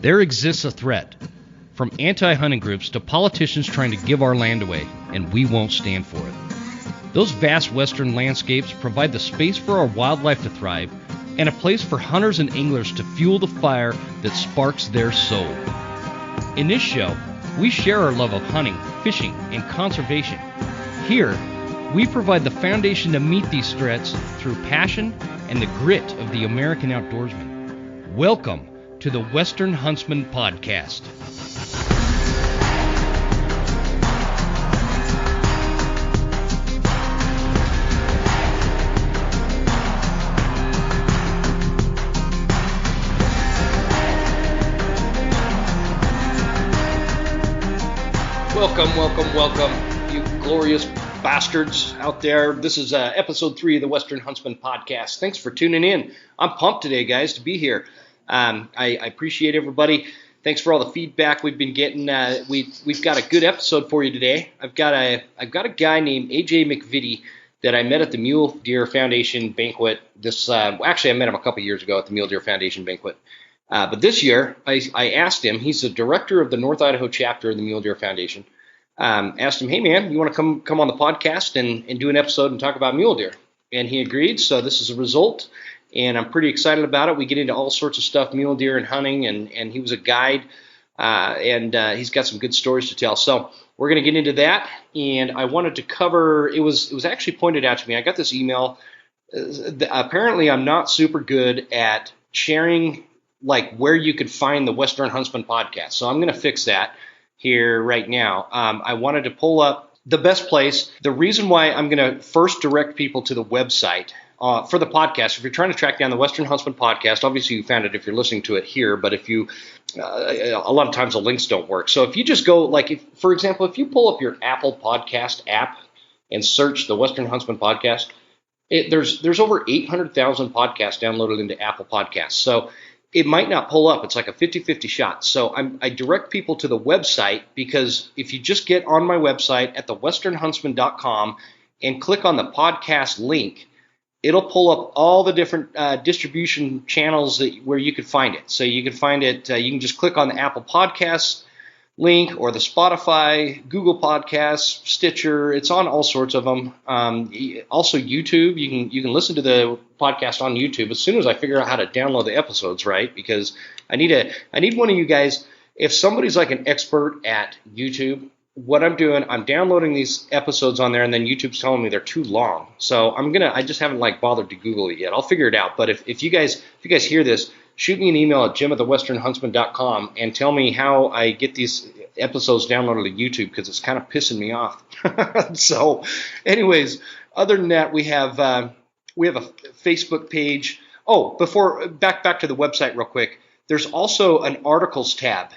There exists a threat, from anti-hunting groups to politicians trying to give our land away, and we won't stand for it. Those vast western landscapes provide the space for our wildlife to thrive and a place for hunters and anglers to fuel the fire that sparks their soul. In this show, we share our love of hunting, fishing, and conservation. Here, we provide the foundation to meet these threats through passion and the grit of the American outdoorsman. Welcome to the Western Huntsman Podcast. Welcome, you glorious bastards out there. This is episode 3 of the Western Huntsman Podcast. Thanks for tuning in. I'm pumped today, guys, to be here. I appreciate everybody. Thanks for all the feedback we've been getting. We've got a good episode for you today. I've got a guy named MacVittie that I met at the Mule Deer Foundation banquet. Actually, I met him a couple years ago at the Mule Deer Foundation banquet. But this year, I asked him. He's the director of the North Idaho Chapter of the Mule Deer Foundation. Asked him, hey man, you want to come on the podcast and do an episode and talk about mule deer? And he agreed. So this is a result. And I'm pretty excited about it. We get into all sorts of stuff, mule deer and hunting, and he was a guide, and he's got some good stories to tell. So we're going to get into that, and I wanted to cover, it was actually pointed out to me. I got this email. Apparently I'm not super good at sharing like where you could find the Western Huntsman Podcast. So I'm going to fix that here right now. I wanted to pull up the best place. The reason why I'm going to first direct people to the website for the podcast, if you're trying to track down the Western Huntsman Podcast, obviously you found it if you're listening to it here, but if you, a lot of times the links don't work. So if you just go, for example, if you pull up your Apple Podcast app and search the Western Huntsman Podcast, there's over 800,000 podcasts downloaded into Apple Podcasts. So it might not pull up. It's like a 50-50 shot. So I direct people to the website, because if you just get on my website at thewesternhuntsman.com and click on the podcast link, it'll pull up all the different distribution channels where you could find it. So you can find it, you can just click on the Apple Podcasts link or the Spotify, Google Podcasts, Stitcher. It's on all sorts of them. Also YouTube. You can listen to the podcast on YouTube as soon as I figure out how to download the episodes, right? Because I need one of you guys. If somebody's like an expert at YouTube, what I'm doing, I'm downloading these episodes on there, and then YouTube's telling me they're too long. So I just haven't bothered to Google it yet. I'll figure it out. But if you guys hear this, shoot me an email at jim@thewesternhuntsman.com and tell me how I get these episodes downloaded to YouTube, because it's kind of pissing me off. So anyways, other than that, we have a Facebook page. Oh, back to the website real quick. There's also an articles tab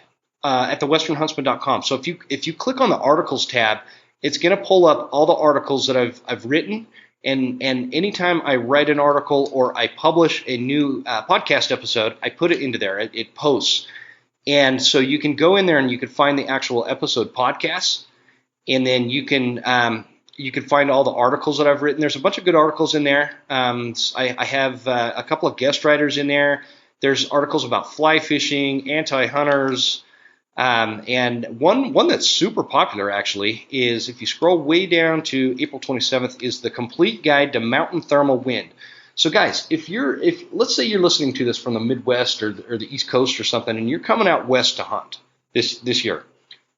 at thewesternhuntsman.com. So if you click on the articles tab, it's going to pull up all the articles that I've written. And anytime I write an article or I publish a new podcast episode, I put it into there. It posts. And so you can go in there and you can find the actual episode podcasts. And then you can find all the articles that I've written. There's a bunch of good articles in there. I have a couple of guest writers in there. There's articles about fly fishing, anti-hunters. And one that's super popular actually is, if you scroll way down to April 27th, is the complete guide to mountain thermal wind. So guys, if let's say you're listening to this from the Midwest or the East Coast or something, and you're coming out west to hunt this year,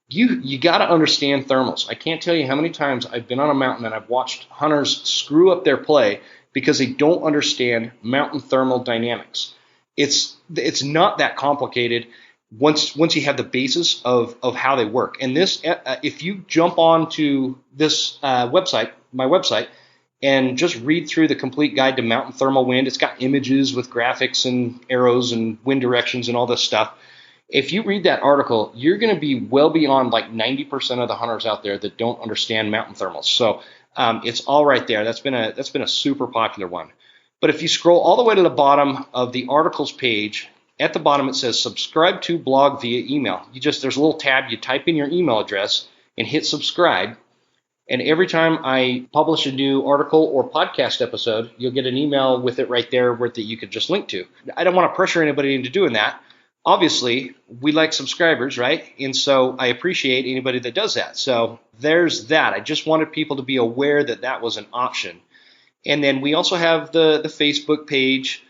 you got to understand thermals. I can't tell you how many times I've been on a mountain and I've watched hunters screw up their play because they don't understand mountain thermal dynamics. It's not that complicated once you have the basis of how they work. And this, if you jump onto this website, my website, and just read through the complete guide to mountain thermal wind, it's got images with graphics and arrows and wind directions and all this stuff. If you read that article, you're going to be well beyond 90% of the hunters out there that don't understand mountain thermals. So it's all right there. That's been a super popular one. But if you scroll all the way to the bottom of the articles page, at the bottom it says subscribe to blog via email. There's a little tab, you type in your email address and hit subscribe. And every time I publish a new article or podcast episode, you'll get an email with it right there that you could just link to. I don't want to pressure anybody into doing that, Obviously, we like subscribers, right? And so I appreciate anybody that does that. So there's that. I just wanted people to be aware that that was an option. And then we also have the Facebook page,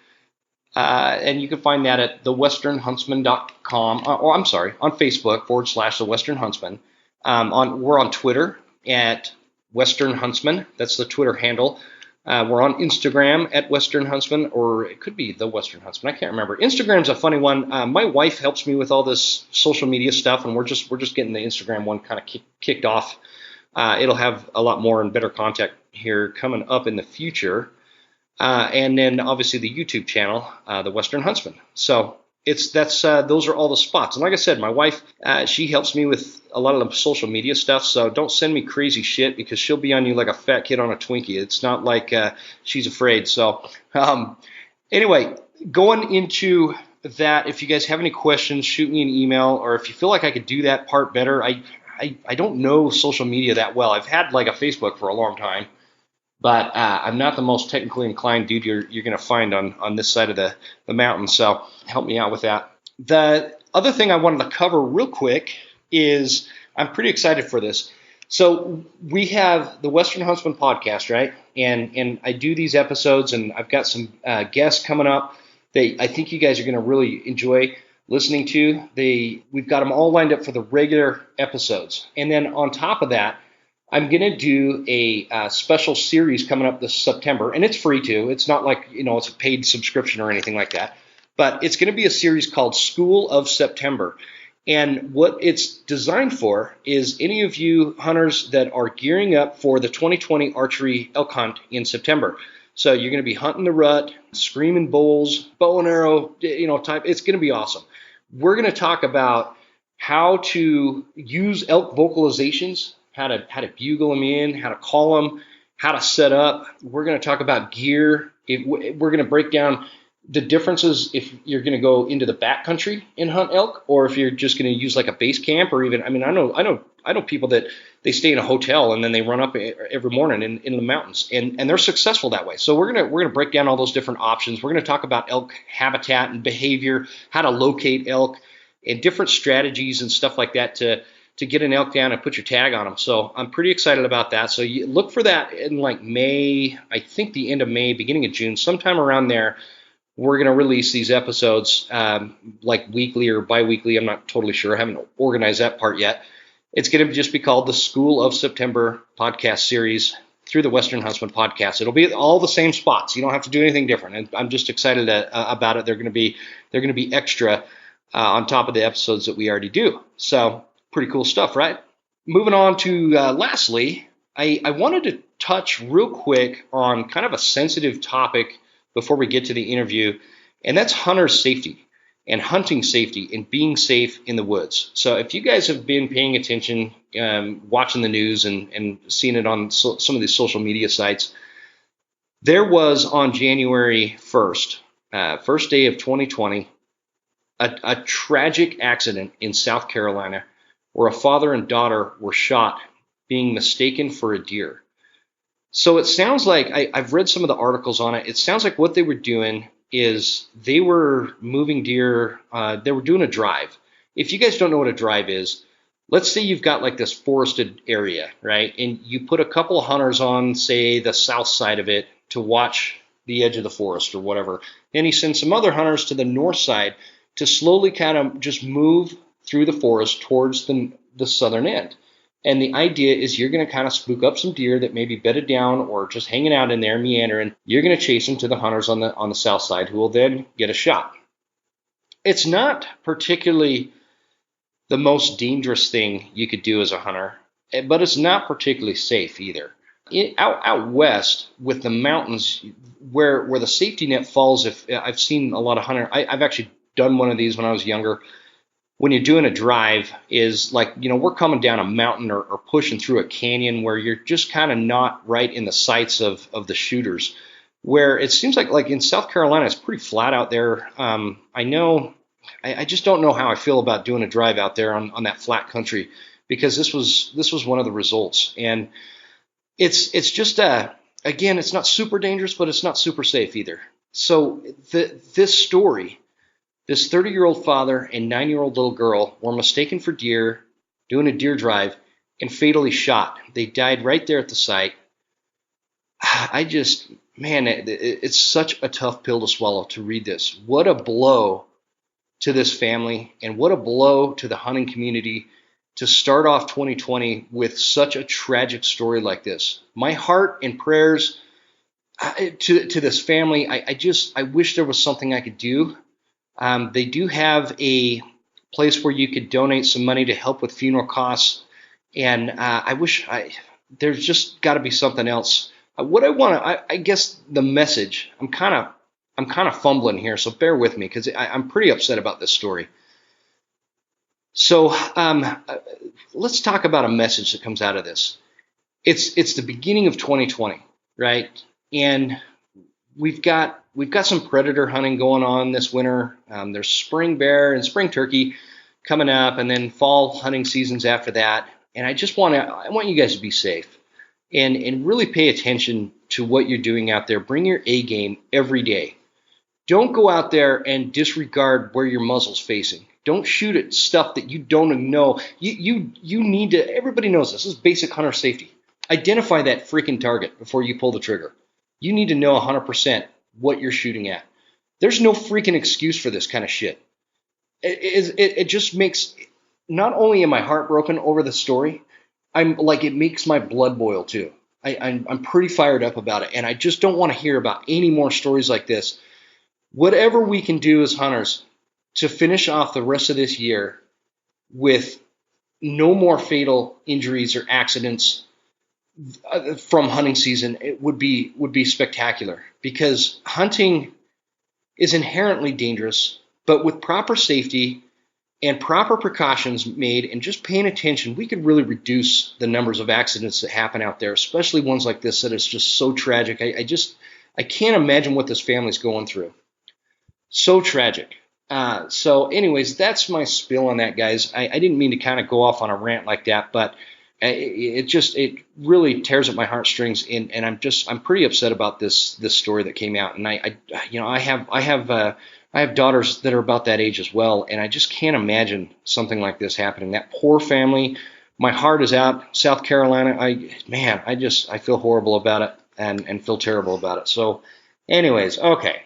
and you can find that at thewesternhuntsman.com, or I'm sorry, on Facebook /The Western Huntsman. We're on Twitter at Western Huntsman. That's the Twitter handle. We're on Instagram at Western Huntsman, or it could be The Western Huntsman. I can't remember. Instagram's a funny one. My wife helps me with all this social media stuff, and we're just getting the Instagram one kind of kicked off. It'll have a lot more and better content here coming up in the future. And then obviously the YouTube channel, The Western Huntsman. So those are all the spots. And like I said, my wife, she helps me with a lot of the social media stuff. So don't send me crazy shit, because she'll be on you like a fat kid on a Twinkie. It's not like she's afraid. So anyway, going into that, if you guys have any questions, shoot me an email, or if you feel like I could do that part better. I don't know social media that well. I've had like a Facebook for a long time, but I'm not the most technically inclined dude you're going to find on this side of the mountain. So help me out with that. The other thing I wanted to cover real quick is I'm pretty excited for this. So we have the Western Huntsman podcast, right? And I do these episodes, and I've got some guests coming up that I think you guys are going to really enjoy listening to. We've got them all lined up for the regular episodes. And then on top of that, I'm going to do a special series coming up this September, and it's free too. It's not like, it's a paid subscription or anything like that, but it's going to be a series called School of September. And what it's designed for is any of you hunters that are gearing up for the 2020 archery elk hunt in September. So you're going to be hunting the rut, screaming bulls, bow and arrow, type. It's going to be awesome. We're going to talk about how to use elk vocalizations, how to bugle them in, how to call them, how to set up. We're going to talk about gear. We're going to break down the differences if you're going to go into the backcountry and hunt elk, or if you're just going to use like a base camp, or even, I know people that they stay in a hotel and then they run up every morning in the mountains, and they're successful that way. So we're going to break down all those different options. We're going to talk about elk habitat and behavior, how to locate elk, and different strategies and stuff like that to get an elk down and put your tag on them. So I'm pretty excited about that. So you look for that in like May, I think the end of May, beginning of June, sometime around there. We're going to release these episodes like weekly or bi-weekly. I'm not totally sure. I haven't organized that part yet. It's going to just be called the School of September podcast series through the Western Huntsman podcast. It'll be all the same spots. You don't have to do anything different. And I'm just excited about it. They're going to be extra on top of the episodes that we already do. So pretty cool stuff, right? Moving on to lastly, I wanted to touch real quick on kind of a sensitive topic before we get to the interview, and that's hunter safety and hunting safety and being safe in the woods. So if you guys have been paying attention, watching the news and seeing it on some of these social media sites, there was on January 1st, first day of 2020, a tragic accident in South Carolina where a father and daughter were shot being mistaken for a deer. So it sounds like, I've read some of the articles on it, it sounds like what they were doing is they were moving deer, they were doing a drive. If you guys don't know what a drive is, let's say you've got like this forested area, right? And you put a couple of hunters on, say, the south side of it to watch the edge of the forest or whatever. Then you send some other hunters to the north side to slowly kind of just move through the forest towards the southern end. And the idea is you're going to kind of spook up some deer that may be bedded down or just hanging out in there, meandering. You're going to chase them to the hunters on the south side, who will then get a shot. It's not particularly the most dangerous thing you could do as a hunter, but it's not particularly safe either. Out west with the mountains, where the safety net falls, if I've seen a lot of hunters, I've actually done one of these when I was younger. When you're doing a drive is like, we're coming down a mountain or pushing through a canyon where you're just kind of not right in the sights of the shooters, where it seems like in South Carolina, it's pretty flat out there. I just don't know how I feel about doing a drive out there on that flat country, because this was one of the results. And it's just, again, it's not super dangerous, but it's not super safe either. So this story This 30-year-old father and 9-year-old little girl were mistaken for deer, doing a deer drive, and fatally shot. They died right there at the site. It's such a tough pill to swallow to read this. What a blow to this family, and what a blow to the hunting community to start off 2020 with such a tragic story like this. My heart and prayers to this family. I wish there was something I could do. They do have a place where you could donate some money to help with funeral costs, and there's just got to be something else. I guess the message. I'm kind of fumbling here, so bear with me because I'm pretty upset about this story. So let's talk about a message that comes out of this. It's the beginning of 2020, right? And we've got some predator hunting going on this winter. There's spring bear and spring turkey coming up, and then fall hunting seasons after that. And I want you guys to be safe and really pay attention to what you're doing out there. Bring your A game every day. Don't go out there and disregard where your muzzle's facing. Don't shoot at stuff that you don't know. You need to. Everybody knows this. This is basic hunter safety. Identify that freaking target before you pull the trigger. You need to know 100% what you're shooting at. There's no freaking excuse for this kind of shit. It just makes, not only am I heartbroken over the story, it makes my blood boil too. I'm pretty fired up about it, and I just don't want to hear about any more stories like this. Whatever we can do as hunters to finish off the rest of this year with no more fatal injuries or accidents from hunting season, it would be spectacular, because hunting is inherently dangerous, but with proper safety and proper precautions made and just paying attention, we could really reduce the numbers of accidents that happen out there, especially ones like this that is just so tragic. I can't imagine what this family's going through. So tragic. So anyways, that's my spiel on that, guys. I didn't mean to kind of go off on a rant like that, but it really tears at my heartstrings, and I'm pretty upset about this story that came out. And I have daughters that are about that age as well, and I just can't imagine something like this happening. That poor family. My heart is out. South Carolina. I feel horrible about it and feel terrible about it. So anyways, okay.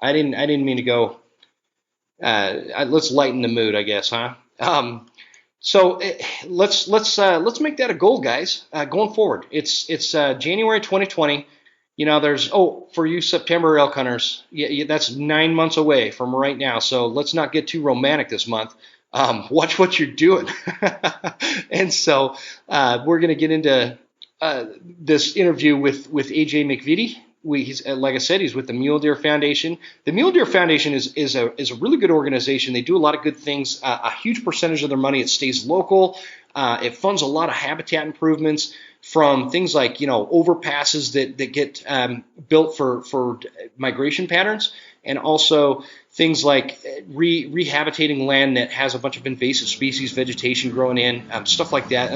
I didn't mean to go. Let's lighten the mood, I guess, huh? So let's make that a goal, guys. Going forward, it's January 2020. There's for you September elk hunters, that's 9 months away from right now. So let's not get too romantic this month. Watch what you're doing. And so we're gonna get into this interview with AJ MacVittie. He's, like I said, he's with the Mule Deer Foundation. The Mule Deer Foundation is a really good organization. They do a lot of good things. A huge percentage of their money, it stays local. It funds a lot of habitat improvements, from things like overpasses that get built for migration patterns, and also things like rehabitating land that has a bunch of invasive species vegetation growing in, stuff like that.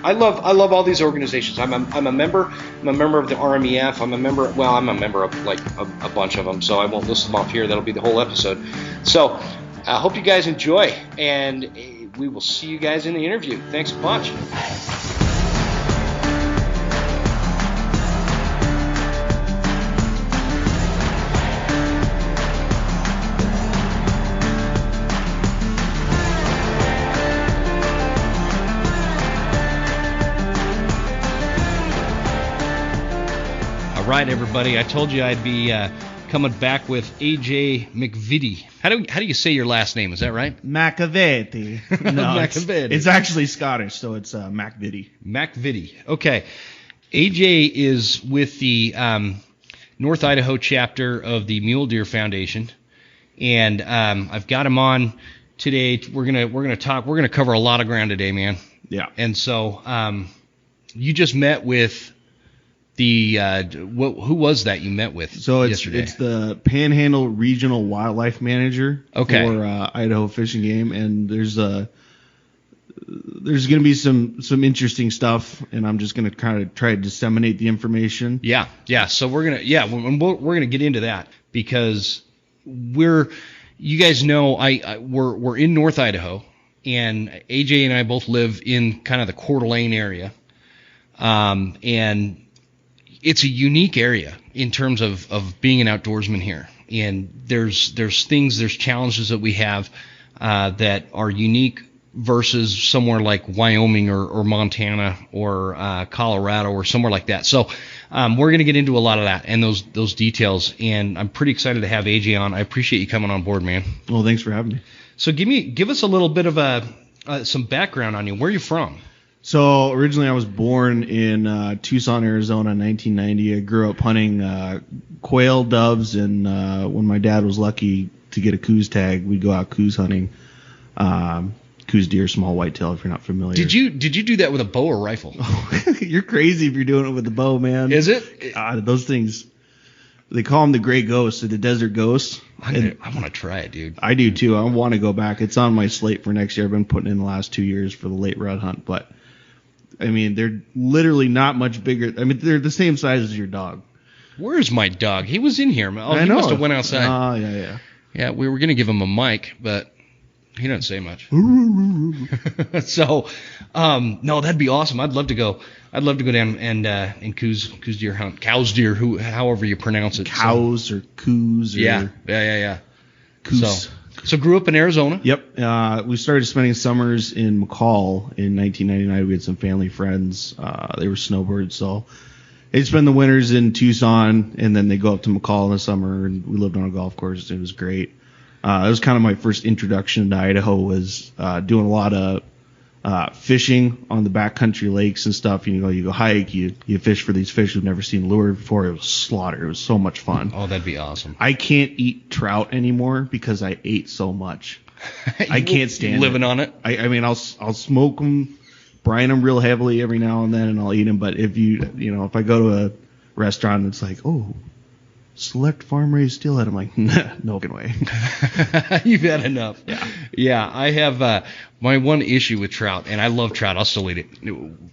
I love all these organizations. I'm a member. I'm a member of the RMEF. I'm a member of like a bunch of them, so I won't list them off here. That'll be the whole episode. So I hope you guys enjoy, and we will see you guys in the interview. Thanks a bunch. All right, everybody. I told you I'd be coming back with AJ MacVittie. How do you say your last name? Is that right? MacVittie. No, MacVittie. It's actually Scottish, so it's MacVittie. MacVittie. Okay. AJ is with the North Idaho chapter of the Mule Deer Foundation, and I've got him on today. We're gonna talk. We're gonna cover a lot of ground today, man. Yeah. And so you just met with who was that you met with? So yesterday? It's the Panhandle Regional Wildlife Manager for Idaho Fish and Game, and there's going to be some interesting stuff, and I'm just going to kind of try to disseminate the information. Yeah. So we're gonna get into that, because we're you guys know we're in North Idaho, and AJ and I both live in kind of the Coeur d'Alene area, and it's a unique area in terms of being an outdoorsman here. And there's challenges that we have that are unique versus somewhere like Wyoming or Montana or Colorado or somewhere like that. So we're going to get into a lot of that and those details. And I'm pretty excited to have AJ on. I appreciate you coming on board, man. Well, thanks for having me. So give us a little bit of some background on you. Where are you from? So originally I was born in Tucson, Arizona in 1990. I grew up hunting quail, doves, and when my dad was lucky to get a coos tag, we'd go out coos hunting. Coos deer, small whitetail, if you're not familiar. Did you do that with a bow or rifle? You're crazy if you're doing it with a bow, man. Is it? Those things, they call them the gray ghosts or the desert ghosts. I want to try it, dude. I do too. I want to go back. It's on my slate for next year. I've been putting in the last 2 years for the late rut hunt, but I mean, they're literally not much bigger. I mean, they're the same size as your dog. Where's my dog? He was in here. Oh, he must have went outside. Oh, yeah. Yeah, we were going to give him a mic, but he doesn't say much. So, no, that'd be awesome. I'd love to go down and coos deer hunt. Cows deer, however you pronounce it. Cows or coos. Or Yeah. Coos. So grew up in Arizona. Yep. We started spending summers in McCall in 1999. We had some family friends. They were snowbirds, so they'd spend the winters in Tucson, and then they go up to McCall in the summer, and we lived on a golf course. It was great. It was kind of my first introduction to Idaho, was doing a lot of fishing on the backcountry lakes and stuff. You go hike, you fish for these fish who've never seen lure before. It was slaughter. It was so much fun. Oh, that'd be awesome. I can't eat trout anymore because I ate so much. I can't stand living it. on it. I mean, I'll smoke them, brine them real heavily every now and then, and I'll eat them. But if if I go to a restaurant and it's like, oh, select farm raised steelhead, I'm like, nah, no fucking way. You've had enough. Yeah. I have my one issue with trout, and I love trout. I'll still eat it,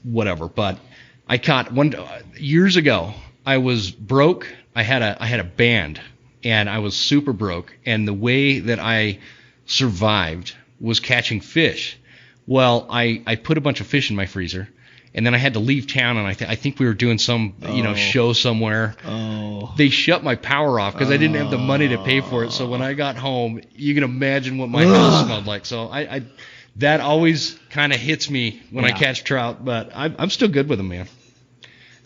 whatever. But I caught one years ago. I was broke. I had a band, and I was super broke. And the way that I survived was catching fish. Well, I put a bunch of fish in my freezer. And then I had to leave town, and I think we were doing some show somewhere. Oh. They shut my power off because I didn't have the money to pay for it. So when I got home, you can imagine what my house smelled like. So I that always kind of hits me when I catch trout, but I'm still good with them, man.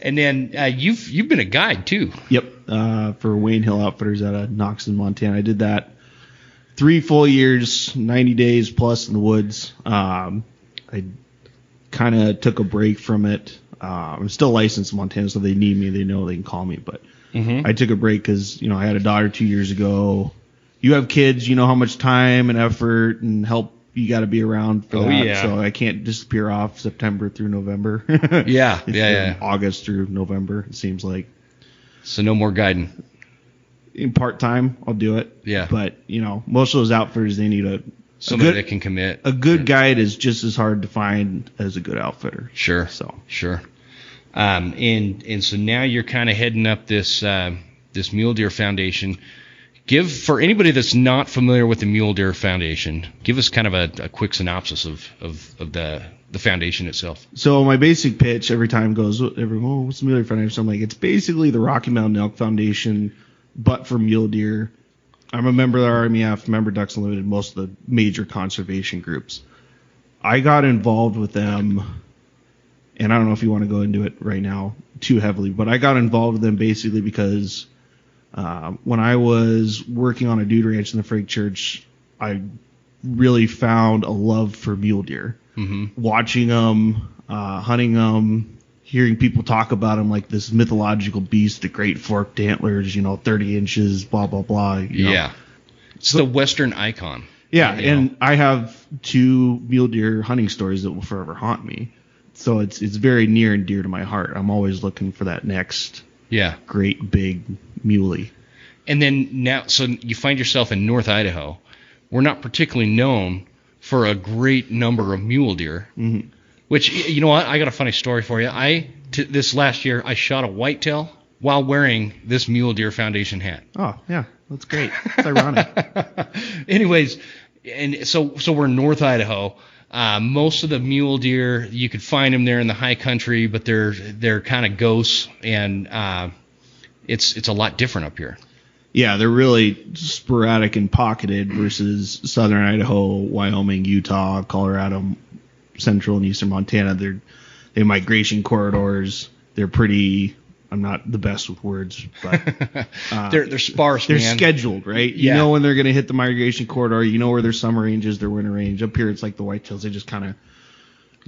And then you've been a guide too. Yep, for Wayne Hill Outfitters out of Knoxon, Montana. I did that 3 full years, 90 days plus in the woods. I kind of took a break from it. I'm still licensed in Montana, so they need me. They know they can call me. But I took a break because, I had a daughter 2 years ago. You have kids, you know how much time and effort and help you got to be around for that. Yeah. So I can't disappear off September through November. Yeah. August through November, it seems like. So no more guiding. In part-time, I'll do it. Yeah. But, most of those outfitters, they need somebody that can commit. A good guide is just as hard to find as a good outfitter. Sure. And so now you're kind of heading up this Mule Deer Foundation. For anybody that's not familiar with the Mule Deer Foundation, give us kind of a quick synopsis of the foundation itself. So my basic pitch every time goes, what's the Mule Deer Foundation? I'm like, it's basically the Rocky Mountain Elk Foundation, but for mule deer. I'm a member of the RMEF, member of Ducks Unlimited, most of the major conservation groups. I got involved with them, and I don't know if you want to go into it right now too heavily, but I got involved with them basically because when I was working on a dude ranch in the Frake Church, I really found a love for mule deer. Mm-hmm. Watching them, hunting them, hearing people talk about them like this mythological beast, the great forked antlers, 30 inches, blah, blah, blah. Yeah. It's the Western icon. Yeah, and I have 2 mule deer hunting stories that will forever haunt me. So it's very near and dear to my heart. I'm always looking for that next great big muley. And then now, so you find yourself in North Idaho. We're not particularly known for a great number of mule deer. Mm-hmm. Which, you know what? I got a funny story for you. This last year, I shot a whitetail while wearing this Mule Deer Foundation hat. Oh, yeah. That's great. It's ironic. Anyways, and so we're in North Idaho. Most of the mule deer, you could find them there in the high country, but they're kind of ghosts, and it's a lot different up here. Yeah, they're really sporadic and pocketed versus southern Idaho, Wyoming, Utah, Colorado, central and eastern Montana. They're migration corridors. They're pretty. I'm not the best with words, but they're sparse. They're man. scheduled, right? Yeah. You know when they're going to hit the migration corridor. You know where their summer range is, their winter range. Up here, it's like the whitetails. They just kind of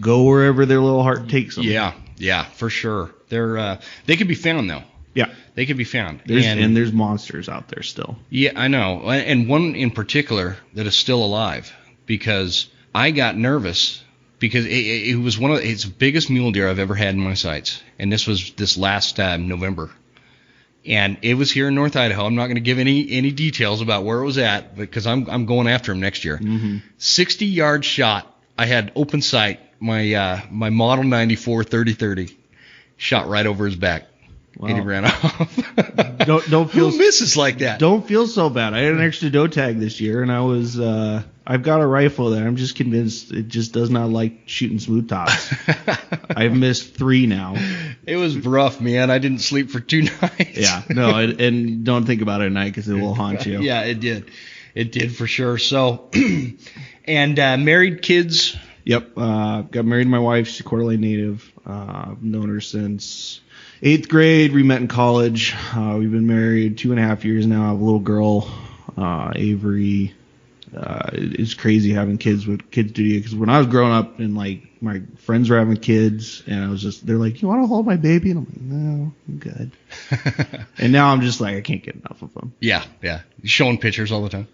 go wherever their little heart takes them. Yeah, for sure. They can be found though. Yeah, they can be found. And there's monsters out there still. Yeah, I know. And one in particular that is still alive, because I got nervous because it was it's the biggest mule deer I've ever had in my sights. And this was this last November. And it was here in North Idaho. I'm not going to give any details about where it was at, because I'm going after him next year. 60-yard shot. I had open sight. My Model 94 30-30 shot right over his back. Wow. And he ran off. Don't feel Who misses like that? Don't feel so bad. I had an extra doe tag this year, and I've got a rifle that I'm just convinced it just does not like shooting smooth tops. I've missed 3 now. It was rough, man. I didn't sleep for 2 nights. Yeah, no, and don't think about it at night because it will haunt you. Yeah, it did. It did for sure. So, and married, kids. Yep, got married to my wife. She's a Coeur d'Alene native. I've known her since 8th grade. We met in college. We've been married 2.5 years now. I have a little girl, Avery. It's crazy having kids with kids do you, because when I was growing up and like my friends were having kids and they're like, you want to hold my baby? And I'm like, no, I'm good. And now I'm just like, I can't get enough of them. Yeah. Showing pictures all the time.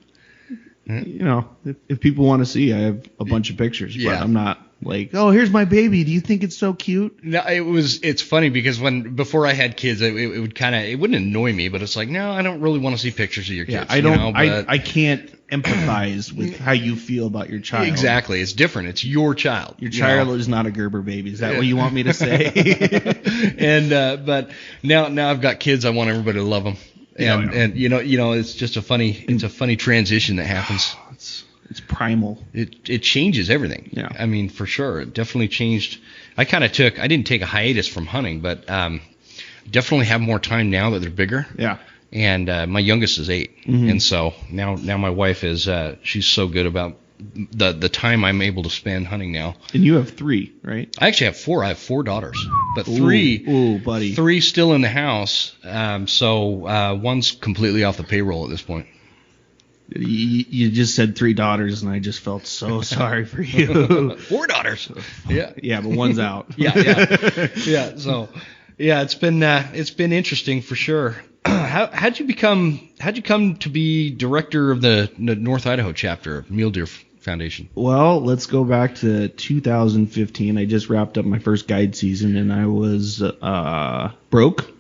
You know, if people want to see, I have a bunch of pictures, but I'm not like, oh, here's my baby. Do you think it's so cute? No, it's funny because before I had kids, it wouldn't annoy me, but it's like, no, I don't really want to see pictures of your kids. Yeah, I can't empathize with how you feel about your child. Exactly. It's different. It's your child. Your child is not a Gerber baby. Is that what you want me to say? And but now I've got kids. I want everybody to love them. And you know, it's just a funny transition that happens. It's primal. It changes everything. Yeah. I mean, for sure, it definitely changed. I didn't take a hiatus from hunting, but definitely have more time now that they're bigger. Yeah. And my youngest is 8, and so now my wife is she's so good about the time I'm able to spend hunting now. And you have 3, right? I actually have 4. I have 4 daughters, but 3. Ooh, buddy. 3 still in the house. So one's completely off the payroll at this point. You just said 3 daughters, and I just felt so sorry for you. 4 daughters. Yeah. Yeah, but one's out. Yeah. So, yeah, it's been interesting for sure. How'd you come to be director of the North Idaho chapter of Mule Deer Foundation? Well, let's go back to 2015. I just wrapped up my first guide season, and I was broke.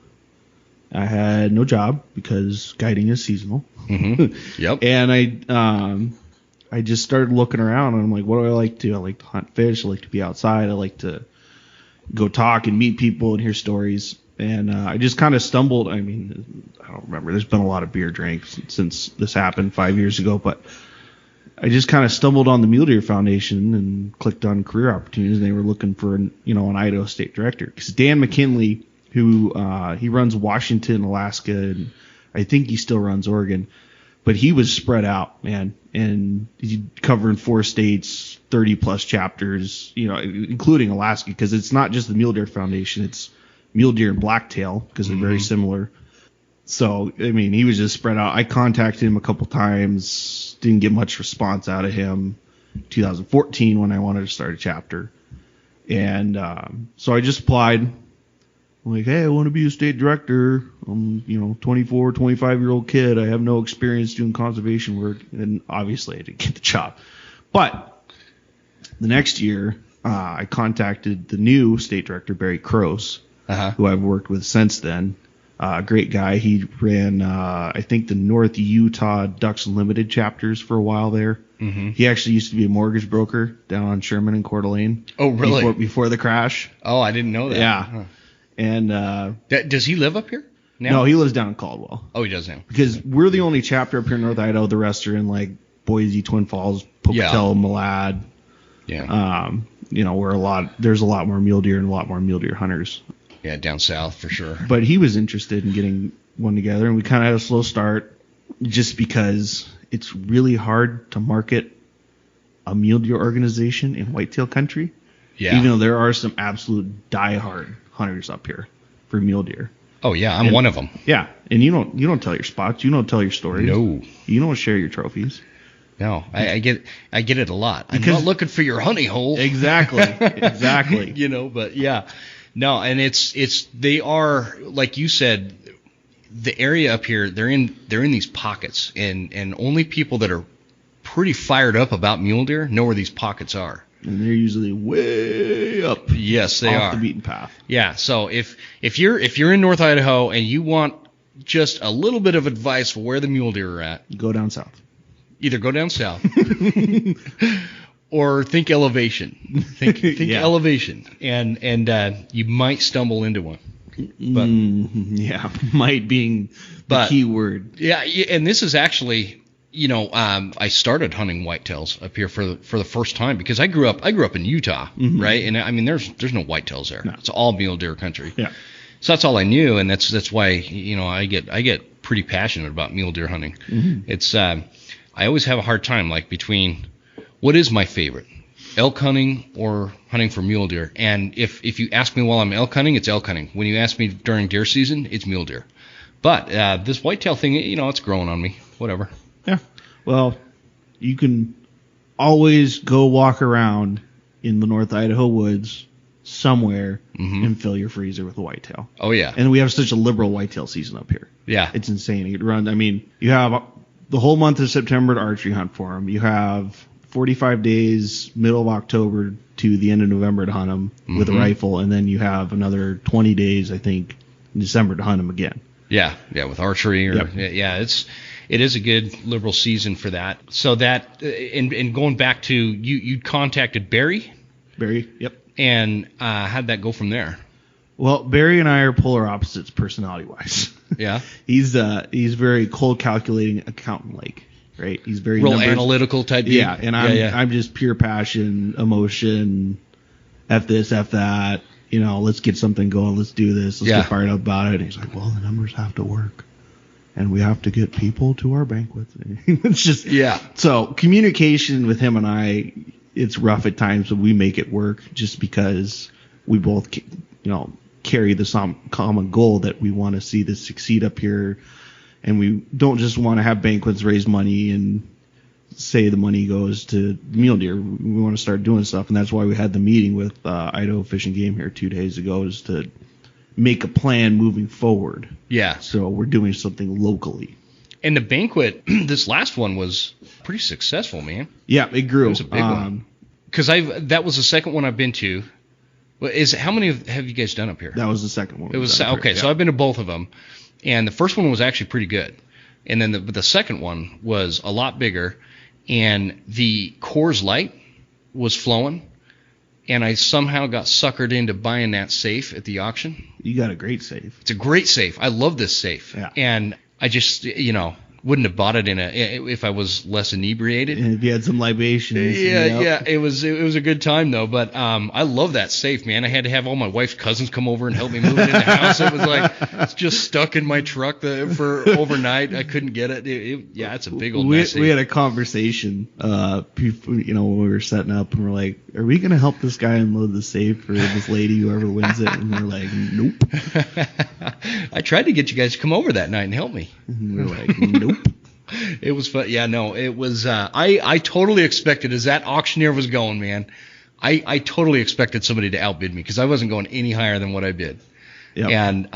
I had no job because guiding is seasonal. Yep. And I just started looking around, and I'm like, what do I like to do? I like to hunt fish. I like to be outside. I like to go talk and meet people and hear stories. And I just kind of stumbled. I mean, I don't remember. There's been a lot of beer drank since this happened 5 years ago, but I just kind of stumbled on the Mule Deer Foundation and clicked on career opportunities. And they were looking for an Idaho State Director, because Dan McKinley, who he runs Washington, Alaska, and I think he still runs Oregon, but he was spread out, man, and he's covering 4 states, 30 plus chapters, including Alaska, because it's not just the Mule Deer Foundation, it's mule deer and blacktail, because they're very similar. So, I mean, he was just spread out. I contacted him a couple times, didn't get much response out of him. 2014 when I wanted to start a chapter. And so I just applied. I'm like, hey, I want to be a state director. I'm, 24, 25-year-old kid. I have no experience doing conservation work. And obviously I didn't get the job. But the next year, I contacted the new state director, Barry Croce, who I've worked with since then. Great guy. He ran, I think, the North Utah Ducks Unlimited chapters for a while there. He actually used to be a mortgage broker down on Sherman and Coeur d'Alene. Oh, really? Before the crash. Oh, I didn't know that. Yeah. Huh. And does he live up here? now? No, he lives down in Caldwell. Oh, he does now. Because we're the only chapter up here in North Idaho. The rest are in like Boise, Twin Falls, Pocatello, Malad. Yeah. There's a lot more mule deer and a lot more mule deer hunters. Yeah, down south for sure. But he was interested in getting one together, and we kind of had a slow start just because it's really hard to market a mule deer organization in whitetail country. Yeah. Even though there are some absolute diehard hunters up here for mule deer. Oh yeah, I'm one of them. Yeah, and you don't tell your spots, you don't tell your stories. No. You don't share your trophies. No, I get it a lot. I'm not looking for your honey hole. Exactly. But yeah. No, and they are, like you said, the area up here, they're in these pockets, and only people that are pretty fired up about mule deer know where these pockets are. And they're usually way up. Yes, they are. Off the beaten path. Yeah, so if you're in North Idaho and you want just a little bit of advice for where the mule deer are at, go down south. Either go down south or think elevation. Think elevation, and you might stumble into one. But, might being the key word. Yeah, and this is actually, I started hunting whitetails up here for the first time because I grew up in Utah, right? And I mean, there's no whitetails there. No. It's all mule deer country. Yeah. So that's all I knew, and that's why I get pretty passionate about mule deer hunting. Mm-hmm. It's I always have a hard time between what is my favorite, elk hunting or hunting for mule deer. And if you ask me while I'm elk hunting, it's elk hunting. When you ask me during deer season, it's mule deer. But this whitetail thing, it's growing on me. Whatever. Yeah. Well, you can always go walk around in the North Idaho woods somewhere and fill your freezer with a whitetail. Oh, yeah. And we have such a liberal whitetail season up here. Yeah. It's insane. You have the whole month of September to archery hunt for them. You have 45 days, middle of October to the end of November to hunt them with a rifle. And then you have another 20 days, I think, in December to hunt them again. Yeah. Yeah, with archery. It is a good liberal season for that. So that, and going back to, you contacted Barry? Barry, yep. And how'd that go from there? Well, Barry and I are polar opposites personality-wise. Yeah. He's very cold calculating accountant-like, right? He's very real analytical type dude. Yeah, and I'm just pure passion, emotion, F this, F that. Let's get something going. Let's do this. Let's get fired up about it. And he's like, well, the numbers have to work. And we have to get people to our banquets. It's just So communication with him and I, it's rough at times, but we make it work just because we both, carry the common goal that we want to see this succeed up here, and we don't just want to have banquets, raise money, and say the money goes to mule deer. We want to start doing stuff, and that's why we had the meeting with Idaho Fish and Game here 2 days ago, is to make a plan moving forward. Yeah. So we're doing something locally. And the banquet, this last one was pretty successful, man. Yeah, it grew. It was a big one. Because that was the second one I've been to. How many have you guys done up here? That was the second one. It was okay. So I've been to both of them, and the first one was actually pretty good, and then the second one was a lot bigger, and the Coors Light was flowing, and I somehow got suckered into buying that safe at the auction. You got a great safe. It's a great safe. I love this safe. Yeah. And I just wouldn't have bought it if I was less inebriated. And if you had some libations. Yeah. It was a good time though. But I love that safe, man. I had to have all my wife's cousins come over and help me move it in the house. It was it's just stuck in my truck for overnight. I couldn't get it. It's a big old mess. We had a conversation, when we were setting up, and we're like, "Are we gonna help this guy unload the safe for this lady, whoever wins it?" And we're like, "Nope." I tried to get you guys to come over that night and help me. And we're like, "Nope." It was fun. Yeah, no, it was. I totally expected, as that auctioneer was going, man, I totally expected somebody to outbid me because I wasn't going any higher than what I bid. Yep. And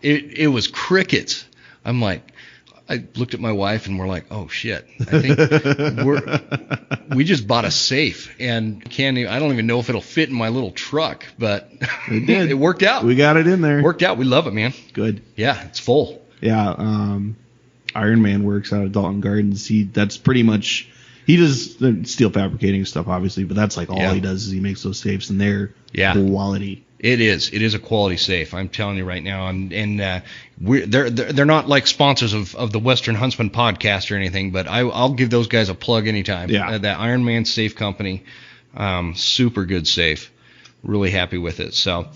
it was crickets. I'm like, I looked at my wife and we're like, oh shit, I think we just bought a safe, and I don't even know if it'll fit in my little truck, but it did. It worked out. We got it in there. Worked out. We love it, man. Good. Yeah, it's full. Yeah. Iron Man works out of Dalton Gardens. That's pretty much He does the steel fabricating stuff, obviously, but that's like all he does is he makes those safes, and they're quality. It is a quality safe. I'm telling you right now, and they're not like sponsors of the Western Huntsman podcast or anything, but I'll give those guys a plug anytime. Yeah. That Iron Man Safe Company, super good safe. Really happy with it. So,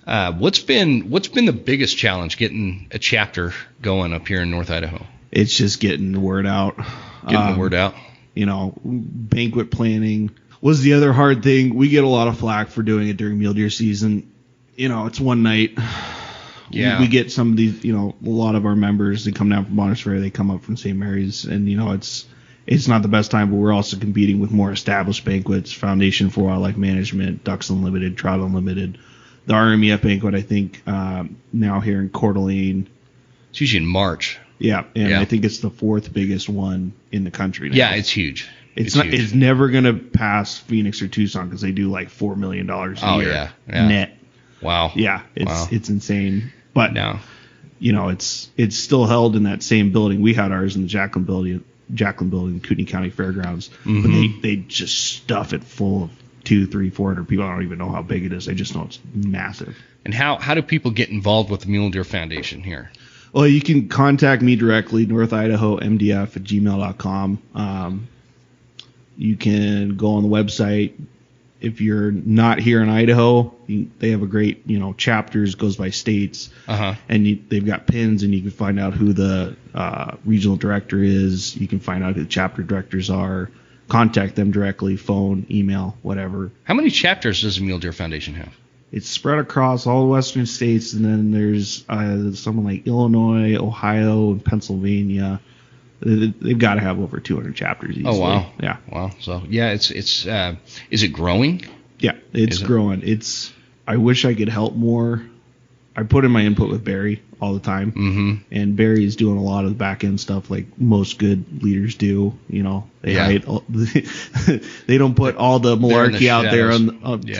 what's been the biggest challenge getting a chapter going up here in North Idaho? It's just getting the word out. Banquet planning was the other hard thing. We get a lot of flack for doing it during mule deer season. It's one night. Yeah. We get some of these, a lot of our members, they come down from Bonners Ferry, they come up from St. Mary's, and, it's not the best time, but we're also competing with more established banquets, Foundation for Wildlife Management, Ducks Unlimited, Trout Unlimited. The RMEF banquet, I think, now here in Coeur d'Alene. It's usually in March. Yeah, and I think it's the fourth biggest one in the country now. Yeah, it's huge. It's never going to pass Phoenix or Tucson because they do like $4 million a year net. Wow. Yeah, it's insane. But it's still held in that same building. We had ours in the Jacqueline building, Kootenai County Fairgrounds. Mm-hmm. But they just stuff it full of 200, 300, 400 people. I don't even know how big it is. I just know it's massive. And how do people get involved with the Mule Deer Foundation here? Well, you can contact me directly, northidahomdf@gmail.com. You can go on the website. If you're not here in Idaho, they have a great, chapters, goes by states. Uh-huh. And they've got pins, and you can find out who the regional director is. You can find out who the chapter directors are. Contact them directly, phone, email, whatever. How many chapters does the Mule Deer Foundation have? It's spread across all the western states, and then there's someone like Illinois, Ohio, and Pennsylvania. They've got to have over 200 chapters easily. Oh, wow. Yeah. Wow. So, yeah, it's is it growing? Yeah, it's growing. I wish I could help more. I put in my input with Barry all the time, and Barry is doing a lot of the back end stuff like most good leaders do. They hide they don't put all the malarkey out there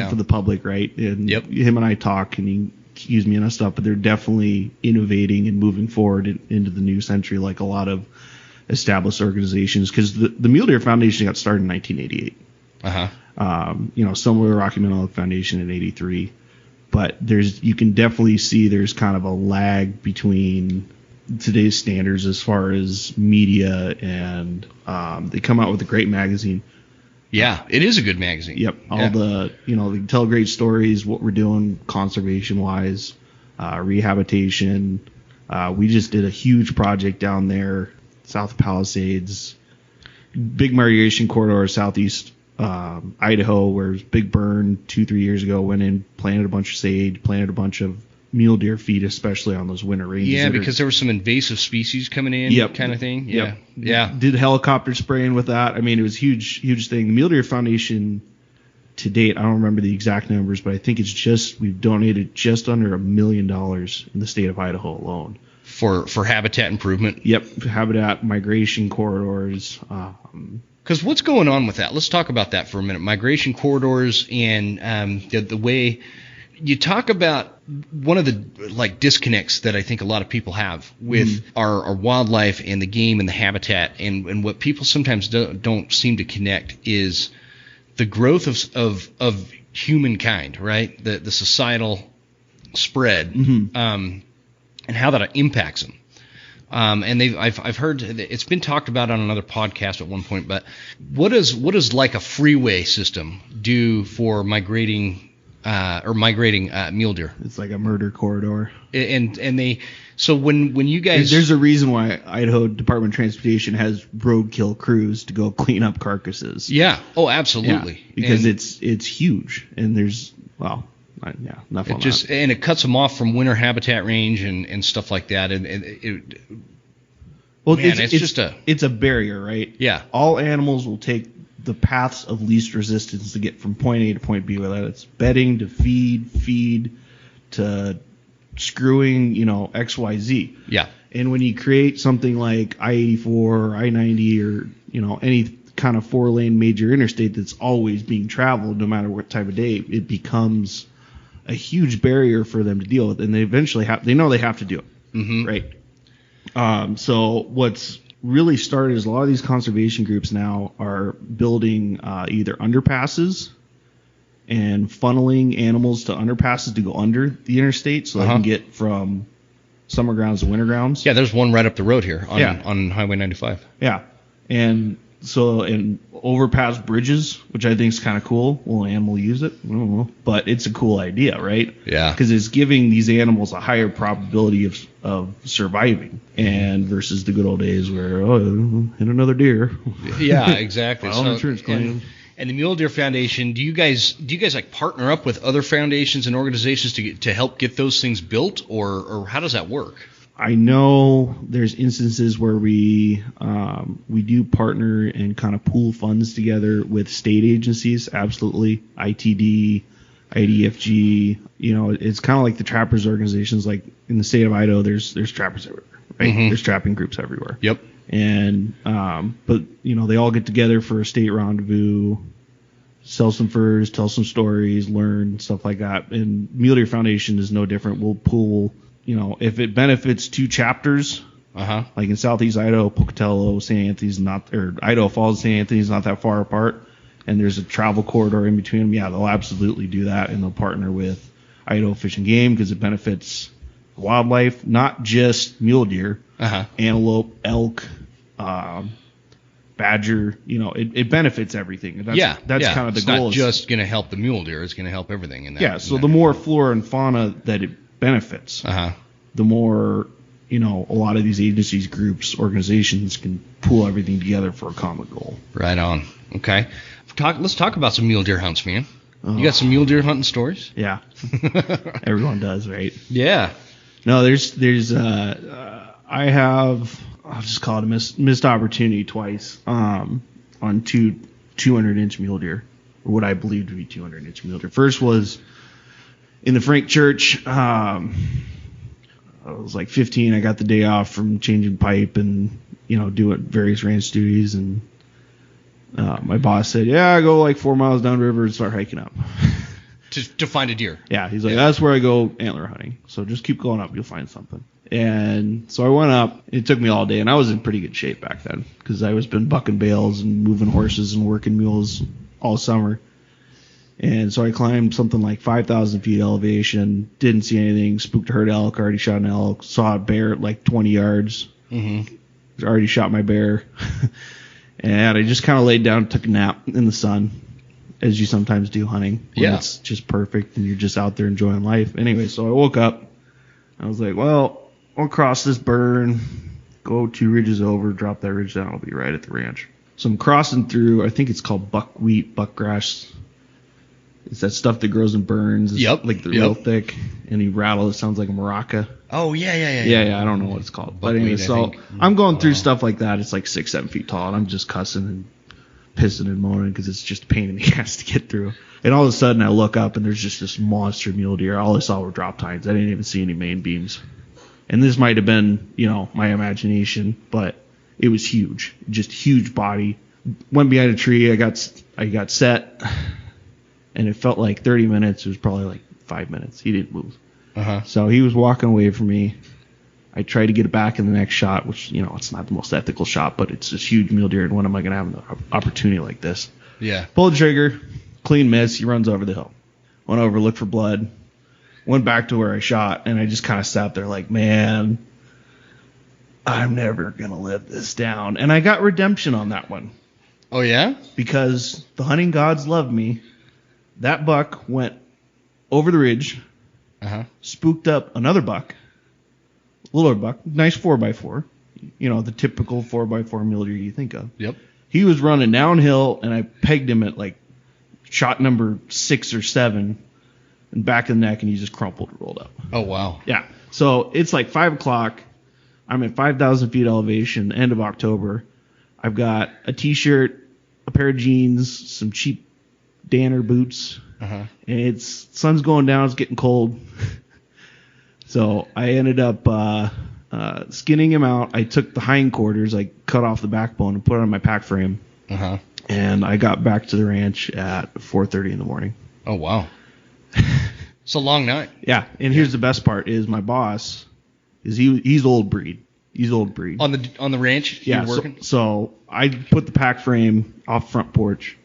for the public, right? And him and I talk, and he accuse me and stuff, but they're definitely innovating and moving forward into the new century, like a lot of established organizations. Because the Mule Deer Foundation got started in 1988. Some were Rocky Mountain Foundation in 83. But you can definitely see there's kind of a lag between today's standards as far as media, and they come out with a great magazine. Yeah, it is a good magazine. Yep. They tell great stories, what we're doing conservation-wise, rehabilitation. We just did a huge project down there, south of Palisades, big migration corridor, southeast Idaho, where it was big burn 2-3 years ago. Went in, planted a bunch of sage, planted a bunch of mule deer feed, especially on those winter ranges. Yeah, because there were some invasive species coming in, kind of thing. Yeah, yeah. Did helicopter spraying with that. I mean, it was a huge thing. The Mule Deer Foundation, to date, I don't remember the exact numbers, but I think we've donated just under $1 million in the state of Idaho alone. For habitat improvement? Yep, habitat, migration corridors. Because what's going on with that? Let's talk about that for a minute. Migration corridors and the way you talk about one of the disconnects that I think a lot of people have with our wildlife and the game and the habitat, and what people sometimes don't seem to connect is the growth of humankind, right? The societal spread, and how that impacts them. And I've heard it's been talked about on another podcast at one point, but what does like a freeway system do for migrating mule deer? It's like a murder corridor. So when you guys, there's a reason why Idaho Department of Transportation has roadkill crews to go clean up carcasses. Yeah. Oh, absolutely. Yeah, because it's huge, and there's enough on that. And it cuts them off from winter habitat range and stuff like that. It's a barrier, right? Yeah. All animals will take the paths of least resistance to get from point A to point B, whether it's bedding to feed to screwing, X, Y, Z. Yeah. And when you create something like I-84 or I-90 or, any kind of 4-lane major interstate that's always being traveled no matter what time of day, it becomes a huge barrier for them to deal with, and they eventually they know they have to do it, right? So what's really started is a lot of these conservation groups now are building either underpasses and funneling animals to underpasses to go under the interstate so they can get from summer grounds to winter grounds. Yeah, there's one right up the road here on Highway 95. Yeah. And so, and overpass bridges, which I think is kind of cool. Will an animal use it? I don't know. But it's a cool idea, right? Yeah. Because it's giving these animals a higher probability of surviving, and versus the good old days where, hit another deer. Yeah, exactly. File an insurance claim. And the Mule Deer Foundation, do you guys like partner up with other foundations and organizations to help get those things built, or how does that work? I know there's instances where we do partner and kind of pool funds together with state agencies. Absolutely, ITD, IDFG. It's kind of like the trappers organizations. Like in the state of Idaho, there's trappers everywhere, right? Mm-hmm. There's trapping groups everywhere. Yep. And but they all get together for a state rendezvous, sell some furs, tell some stories, learn stuff like that. And Mule Deer Foundation is no different. We'll pool. If it benefits two chapters, like in Southeast Idaho, Pocatello, St. Anthony's Idaho Falls, St. Anthony's not that far apart, and there's a travel corridor in between them, they'll absolutely do that, and they'll partner with Idaho Fish and Game because it benefits wildlife, not just mule deer, antelope, elk, badger. It benefits everything. That's kind of the goal. It's not just going to help the mule deer; it's going to help everything in that. Yeah. So the more flora and fauna that it benefits, the more a lot of these agencies, groups, organizations can pool everything together for a common goal. Right on. Okay, let's talk about some mule deer hunts, man. You got some mule deer hunting stories? Yeah. Everyone does, right? Yeah. No, there's I have, I'll just call it a missed opportunity twice on two 200-inch mule deer, or what I believe to be 200-inch mule deer. First was in the Frank Church. I was like 15. I got the day off from changing pipe and doing various ranch duties, and my boss said, "Yeah, I go like 4 miles downriver and start hiking up to find a deer." Yeah, he's like, "That's where I go antler hunting. So just keep going up, you'll find something." And so I went up. It took me all day, and I was in pretty good shape back then because I was been bucking bales and moving horses and working mules all summer. And so I climbed something like 5,000 feet elevation, didn't see anything, spooked a herd elk, already shot an elk, saw a bear at like 20 yards, already shot my bear. And I just kind of laid down and took a nap in the sun, as you sometimes do hunting. It's just perfect and you're just out there enjoying life. Anyway, so I woke up. I was like, well, I'll cross this burn, go 2 ridges over, drop that ridge down, I'll be right at the ranch. So I'm crossing through, I think it's called buckwheat, buckgrass. It's that stuff that grows and burns. It's like the real thick, and you rattle. It sounds like a maraca. Oh, yeah. I don't know what it's called. But anyway, so I'm going through stuff like that. It's like 6-7 feet tall, and I'm just cussing and pissing and moaning because it's just a pain in the ass to get through. And all of a sudden, I look up, and there's just this monster mule deer. All I saw were drop tines. I didn't even see any main beams. And this might have been, my imagination, but it was huge. Just huge body. Went behind a tree. I got set. And it felt like 30 minutes. It was probably like 5 minutes. He didn't move. So he was walking away from me. I tried to get it back in the next shot, which, it's not the most ethical shot, but it's this huge mule deer. And when am I going to have an opportunity like this? Yeah. Pulled the trigger, clean miss. He runs over the hill. Went over, looked for blood. Went back to where I shot. And I just kind of sat there like, man, I'm never going to live this down. And I got redemption on that one. Oh, yeah? Because the hunting gods loved me. That buck went over the ridge, spooked up another buck, littler buck, nice 4x4, the typical 4x4 mule deer you think of. Yep. He was running downhill, and I pegged him at like shot number 6 or 7, and back of the neck, and he just crumpled and rolled up. Oh, wow. Yeah. So it's like 5 o'clock. I'm at 5,000 feet elevation, end of October. I've got a T-shirt, a pair of jeans, some cheap Danner boots, and sun's going down, it's getting cold. So I ended up skinning him out. I took the hindquarters, I cut off the backbone and put it on my pack frame, and I got back to the ranch at 4:30 in the morning. Oh, wow. It's a long night. Yeah, and here's the best part is my boss, he's old breed. He's old breed. On the ranch? Yeah. You're working? So I put the pack frame off front porch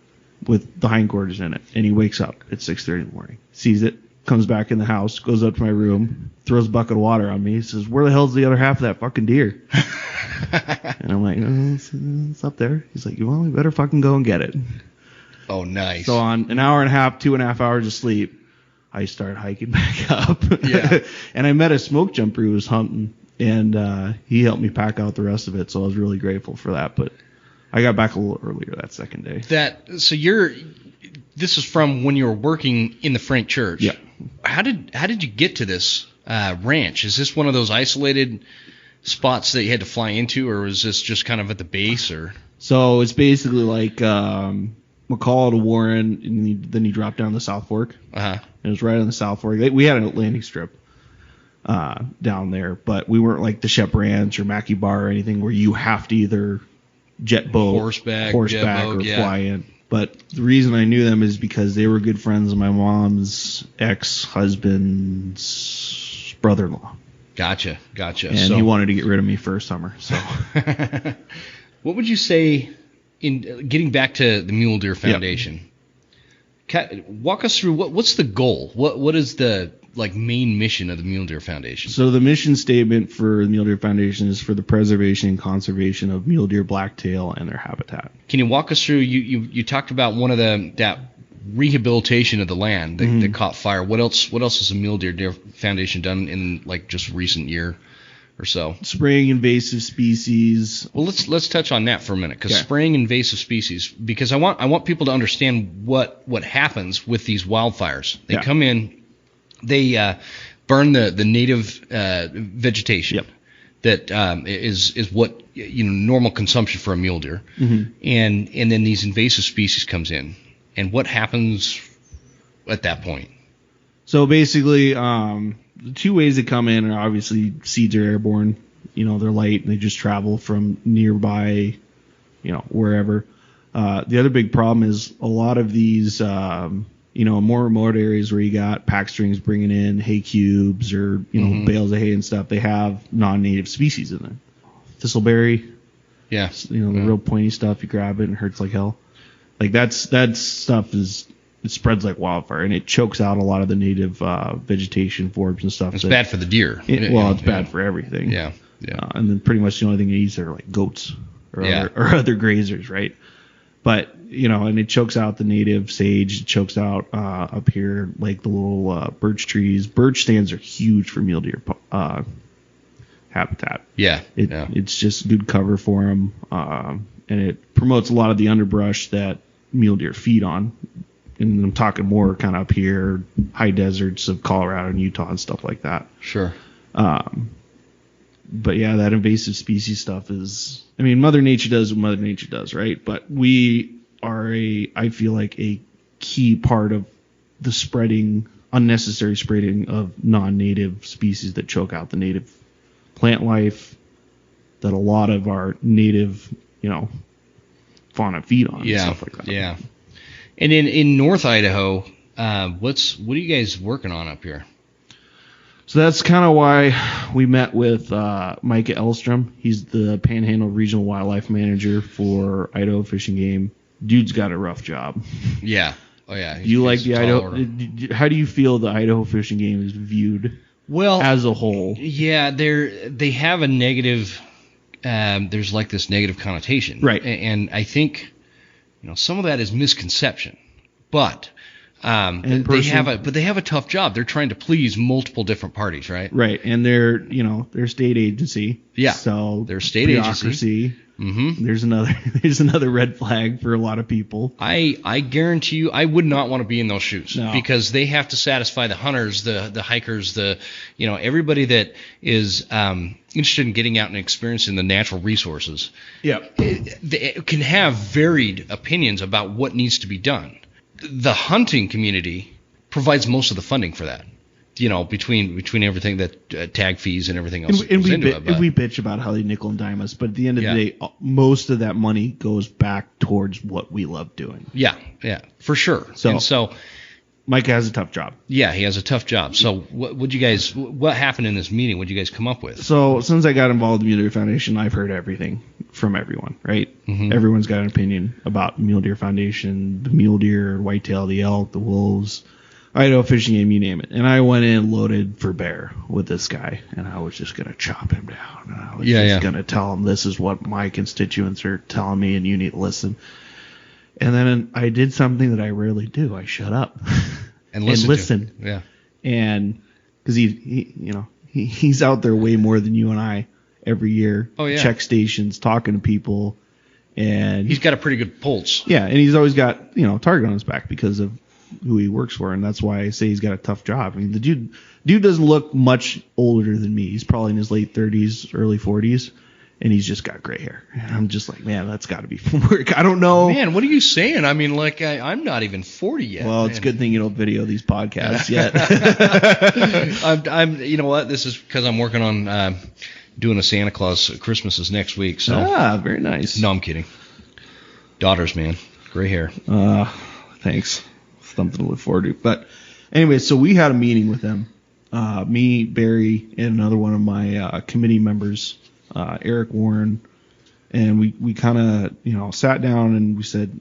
with the hindquarters in it, and he wakes up at 6:30 in the morning, sees it, comes back in the house, goes up to my room, throws a bucket of water on me. He says, "Where the hell's the other half of that fucking deer?" And I'm like, it's up there. He's like, "Well, we better fucking go and get it." Oh, nice. So on an hour and a half, 2.5 hours of sleep, I started hiking back up. Yeah. And I met a smoke jumper who was hunting, and he helped me pack out the rest of it. So I was really grateful for that. But I got back a little earlier that second day. This is from when you were working in the Frank Church. Yeah. How did you get to this ranch? Is this one of those isolated spots that you had to fly into, or was this just kind of at the base? Or so it's basically like McCall to Warren, and then you drop down the South Fork. Uh-huh. It was right on the South Fork. We had a landing strip down there, but we weren't like the Shep Ranch or Mackey Bar or anything where you have to either jet boat, horseback or yeah. fly in. But the reason I knew them is because they were good friends of my mom's ex-husband's brother-in-law. Gotcha. And he wanted to get rid of me for a summer. So, what would you say in getting back to the Mule Deer Foundation? Yep. Walk us through what's the goal? What is the main mission of the Mule Deer Foundation? So the mission statement for the Mule Deer Foundation is for the preservation and conservation of mule deer blacktail and their habitat. Can you walk us through? You talked about one of that rehabilitation of the land that caught fire. What else has the Mule Deer Foundation done in just recent year or so? Spraying invasive species. Well, let's touch on that for a minute, because spraying invasive species, because I want people to understand what happens with these wildfires. They come in. They burn the native vegetation. Yep. That is what normal consumption for a mule deer, and then these invasive species comes in, and what happens at that point? So basically, the two ways they come in are obviously seeds are airborne. They're light and they just travel from nearby, wherever. The other big problem is a lot of these. More remote areas where you got pack strings bringing in hay cubes or, bales of hay and stuff, they have non-native species in them. Thistleberry. Yeah. The real pointy stuff, you grab it and it hurts like hell. That stuff it spreads like wildfire, and it chokes out a lot of the native vegetation forbs and stuff. It's bad for the deer. It's bad for everything. Yeah. And then pretty much the only thing it eats are goats or other grazers, right? But, and it chokes out the native sage. It chokes out up here, the little birch trees. Birch stands are huge for mule deer habitat. Yeah. It's just good cover for them. And it promotes a lot of the underbrush that mule deer feed on. And I'm talking more kind of up here, high deserts of Colorado and Utah and stuff like that. Sure. But yeah, that invasive species stuff is, Mother Nature does what Mother Nature does, right? But we are I feel like a key part of the unnecessary spreading of non-native species that choke out the native plant life that a lot of our native, fauna feed on and stuff like that. Yeah. And in North Idaho, what are you guys working on up here? So that's kind of why we met with Micah Elstrom. He's the Panhandle Regional Wildlife Manager for Idaho Fish and Game. Dude's got a rough job. Yeah. Oh, yeah. Do you like the Idaho? How do you feel the Idaho Fish and Game is viewed as a whole? Yeah, they have a negative. There's this negative connotation, right? And I think some of that is misconception, but. They have a tough job. They're trying to please multiple different parties, right? Right, and they're state agency. Yeah. So they're state agency. Mm-hmm. There's another red flag for a lot of people. I guarantee you, I would not want to be in those shoes. No. Because they have to satisfy the hunters, the hikers, everybody that is interested in getting out and experiencing the natural resources. Yeah. They can have varied opinions about what needs to be done. The hunting community provides most of the funding for that, between everything that tag fees and everything else goes into it. And we bitch about how they nickel and dime us, but at the end of the day, most of that money goes back towards what we love doing. Yeah, for sure. So Micah has a tough job. Yeah, he has a tough job. So what happened in this meeting? What did you guys come up with? So since I got involved in the Mule Deer Foundation, I've heard everything from everyone, right? Mm-hmm. Everyone's got an opinion about Mule Deer Foundation, the mule deer, whitetail, the elk, the wolves, Idaho fishing game, you name it. And I went in loaded for bear with this guy, and I was just going to chop him down. And I was just going to tell him this is what my constituents are telling me, and you need to listen. And then I did something that I rarely do. I shut up and listen. Yeah. And because he's out there way more than you and I every year. Oh, yeah. Check stations, talking to people, and he's got a pretty good pulse. Yeah, and he's always got target on his back because of who he works for, and that's why I say he's got a tough job. I mean, the dude doesn't look much older than me. He's probably in his late 30s, early 40s. And he's just got gray hair. And I'm just like, man, that's got to be from work. I don't know. Man, what are you saying? I mean, like, I'm not even 40 yet. Well, it's a good thing you don't video these podcasts yet. You know what? This is because I'm working on doing a Santa Claus. Christmas is next week. So. Very nice. No, I'm kidding. Daughters, man. Gray hair. Thanks. Something to look forward to. But anyway, so we had a meeting with them. Me, Barry, and another one of my committee members, Eric Warren, and we kind of sat down and we said,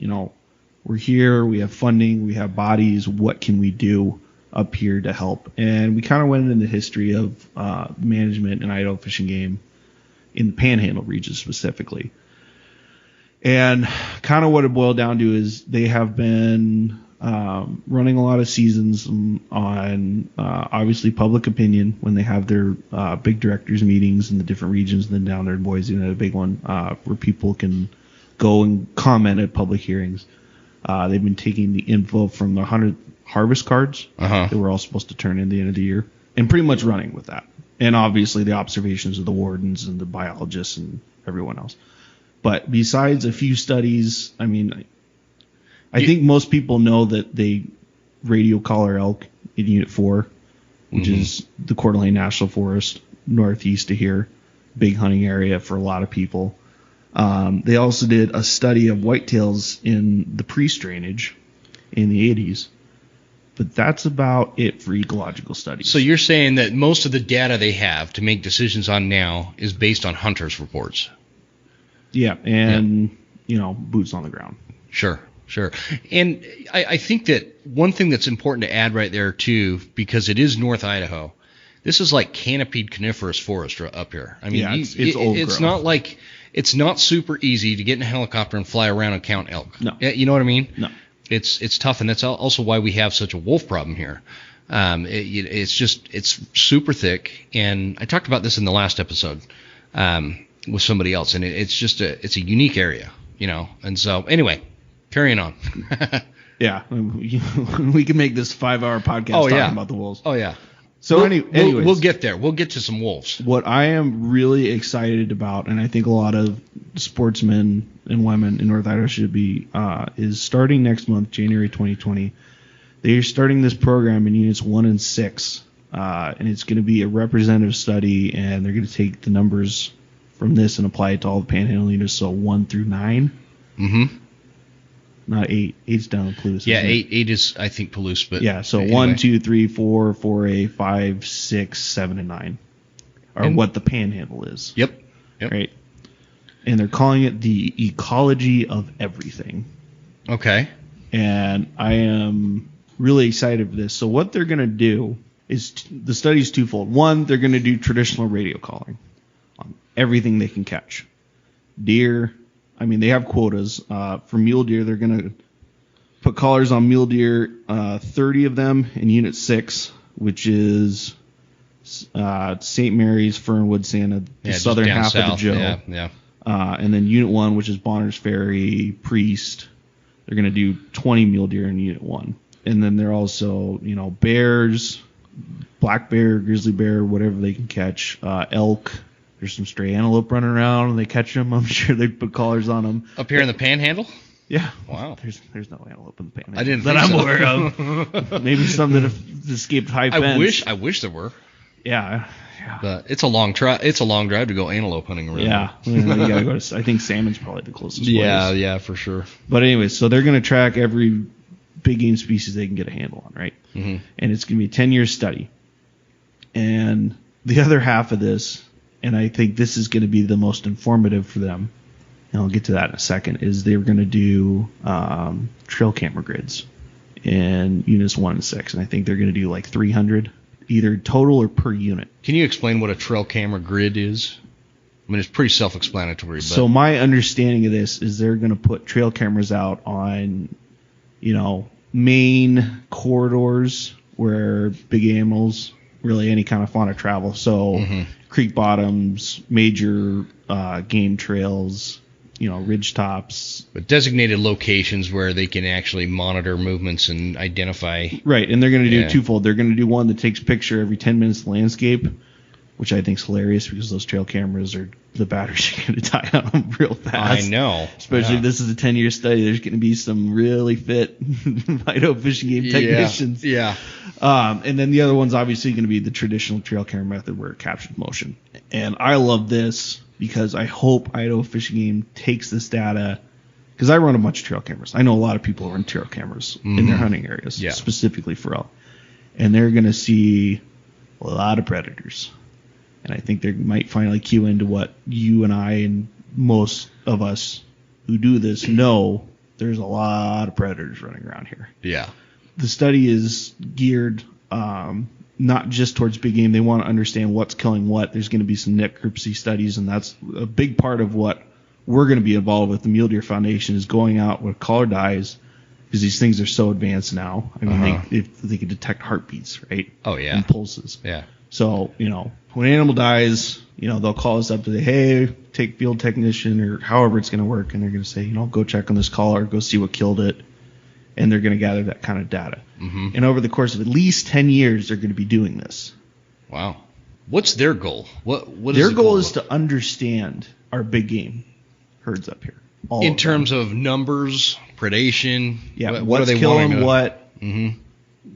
we're here, we have funding, we have bodies, what can we do up here to help? And we kind of went into the history of management in Idaho Fish and Game in the Panhandle region specifically. And kind of what it boiled down to is they have been running a lot of seasons on obviously public opinion when they have their big directors meetings in the different regions, and then down there in Boise, a big one where people can go and comment at public hearings. They've been taking the info from the 100 harvest cards that we're all supposed to turn in at the end of the year, and pretty much running with that. And obviously the observations of the wardens and the biologists and everyone else. But besides a few studies, I mean, I think most people know that they radio collar elk in Unit 4, which is the Coeur d'Alene National Forest, northeast of here. Big hunting area for a lot of people. They also did a study of whitetails in the priest drainage in the 80s. But that's about it for ecological studies. So you're saying that most of the data they have to make decisions on now is based on hunters' reports? Yeah, and, boots on the ground. Sure. And I think that one thing that's important to add right there, too, because it is North Idaho, this is like canopied coniferous forest up here. I mean, it's old growth. It's not like it's not super easy to get in a helicopter and fly around and count elk. No. You know what I mean? No. It's tough, and that's also why we have such a wolf problem here. It's super thick, and I talked about this in the last episode with somebody else, and it's a unique area, And so anyway, carrying on. Yeah, we can make this 5-hour podcast talking about the wolves. Oh yeah. So anyways, we'll get there. We'll get to some wolves. What I am really excited about, and I think a lot of sportsmen and women in North Idaho should be, is starting next month, January 2020. They're starting this program in units 1 and 6, and it's going to be a representative study, and they're going to take the numbers from this and apply it to all the Panhandle units, so 1 through 9. Mm-hmm. Not 8. 8's down in Palouse. Yeah, 8 is, I think, Palouse. But yeah, so anyway. 1, 2, 3, 4, 4A, 5, 6, 7, and 9 are what the Panhandle is. Yep. Right? And they're calling it the ecology of everything. Okay. And I am really excited for this. So what they're going to do is the study's twofold. One, they're going to do traditional radio calling on everything they can catch. Deer. I mean, they have quotas. For mule deer, they're going to put collars on mule deer, 30 of them in Unit 6, which is St. Mary's, Fernwood, Santa, the southern half south. Of the Joe. Yeah. And then Unit 1, which is Bonner's Ferry, Priest, they're going to do 20 mule deer in Unit 1. And then they're also, bears, black bear, grizzly bear, whatever they can catch, elk. There's some stray antelope running around, and they catch them. I'm sure they put collars on them. Up here in the Panhandle? Yeah. Wow. There's no antelope in the Panhandle. I didn't that think I'm so. aware of. Maybe some that have escaped high fence. I wish there were. Yeah. But it's a long drive to go antelope hunting around. Yeah. You gotta go to, I think salmon's probably the closest place. Yeah, for sure. But anyway, so they're gonna track every big game species they can get a handle on, right? Mm-hmm. And it's going to be a 10-year study. And the other half of this, and I think this is going to be the most informative for them, and I'll get to that in a second, is they were going to do trail camera grids in units 1 and 6. And I think they're going to do like 300, either total or per unit. Can you explain what a trail camera grid is? I mean, it's pretty self-explanatory. But so my understanding of this is they're going to put trail cameras out on, main corridors where big animals, really any kind of fauna travel. So creek bottoms, major game trails, ridge tops. But designated locations where they can actually monitor movements and identify. Right, and they're going to do twofold. They're going to do one that takes a picture every 10 minutes of the landscape, which I think is hilarious because those trail cameras the batteries are going to die on them real fast. I know. Especially if this is a 10-year study. There's going to be some really fit Idaho fishing game technicians. Yeah. And then the other one's obviously going to be the traditional trail camera method where it captures motion. And I love this because I hope Idaho Fishing Game takes this data, because I run a bunch of trail cameras. I know a lot of people run trail cameras in their hunting areas, specifically for elk. And they're going to see a lot of predators. And I think they might finally cue into what you and I and most of us who do this know. There's a lot of predators running around here. Yeah. The study is geared not just towards big game. They want to understand what's killing what. There's going to be some necropsy studies, and that's a big part of what we're going to be involved with. The Mule Deer Foundation is going out with collar dyes, because these things are so advanced now. I mean, they can detect heartbeats, right? Oh, yeah. And pulses. Yeah. So, when an animal dies, they'll call us up to say, hey, take field technician, or however it's going to work. And they're going to say, go check on this collar, go see what killed it. And they're going to gather that kind of data. Mm-hmm. And over the course of at least 10 years, they're going to be doing this. Wow. What's their goal? What is their goal is to understand our big game herds up here. In terms of numbers, predation. Yeah. What are they killing wanting? What? Mm-hmm.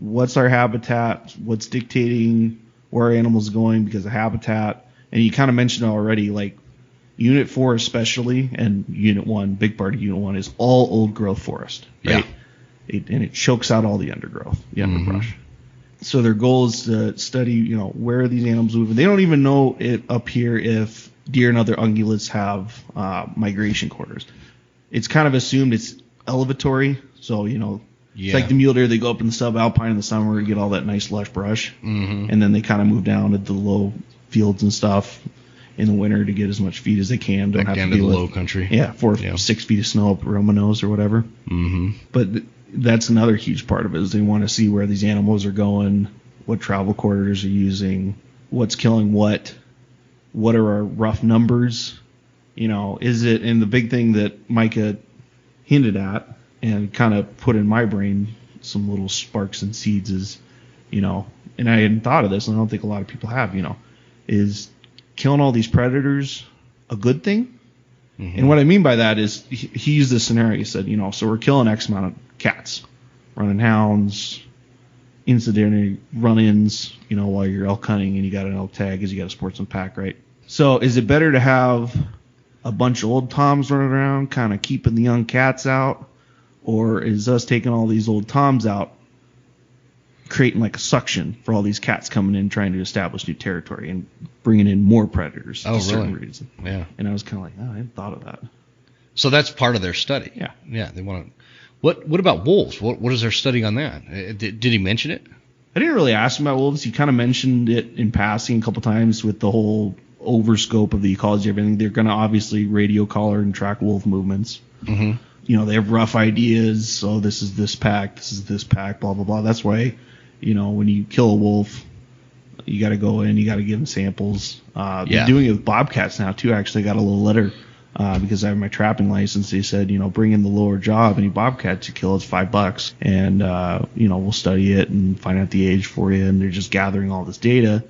What's our habitat? What's dictating where our animals going because of habitat? And you kind of mentioned already, like Unit 4 especially, and Unit 1, big part of Unit 1 is all old growth forest. Right? Yeah. And it chokes out all the undergrowth, the underbrush. So their goal is to study, where are these animals moving. They don't even know it up here if deer and other ungulates have migration corridors. It's kind of assumed it's elevatory. So, it's like the mule deer. They go up in the subalpine in the summer and get all that nice lush brush. Mm-hmm. And then they kind of move down to the low fields and stuff in the winter to get as much feed as they can. Don't back have down to to the deal low with, country. Yeah, 6 feet of snow up Romanos or whatever. Mm-hmm. But that's another huge part of it, is they want to see where these animals are going, what travel corridors are using, what's killing what are our rough numbers, is it, and the big thing that Micah hinted at and kind of put in my brain some little sparks and seeds is, and I hadn't thought of this, and I don't think a lot of people have, is killing all these predators a good thing? Mm-hmm. And what I mean by that is he used this scenario. He said, so we're killing X amount of cats, running hounds, incidental run-ins, while you're elk hunting and you got an elk tag because you got a sportsman pack, right? So is it better to have a bunch of old toms running around kind of keeping the young cats out, or is us taking all these old toms out creating like a suction for all these cats coming in trying to establish new territory and bringing in more predators for certain reasons? Yeah. And I was kind of like, I hadn't thought of that. So that's part of their study. Yeah. Yeah. They want to. What about wolves? What is their study on that? Did he mention it? I didn't really ask him about wolves. He kind of mentioned it in passing a couple times with the whole overscope of the ecology of everything. They're going to obviously radio collar and track wolf movements. Mm-hmm. They have rough ideas. So this is this pack, blah, blah, blah. That's why, when you kill a wolf, you got to go in, you got to give them samples. They're doing it with bobcats now, too. Actually, I got a little letter because I have my trapping license. They said, bring in the lower jaw of any bobcats you kill. It's $5. And, we'll study it and find out the age for you. And they're just gathering all this data.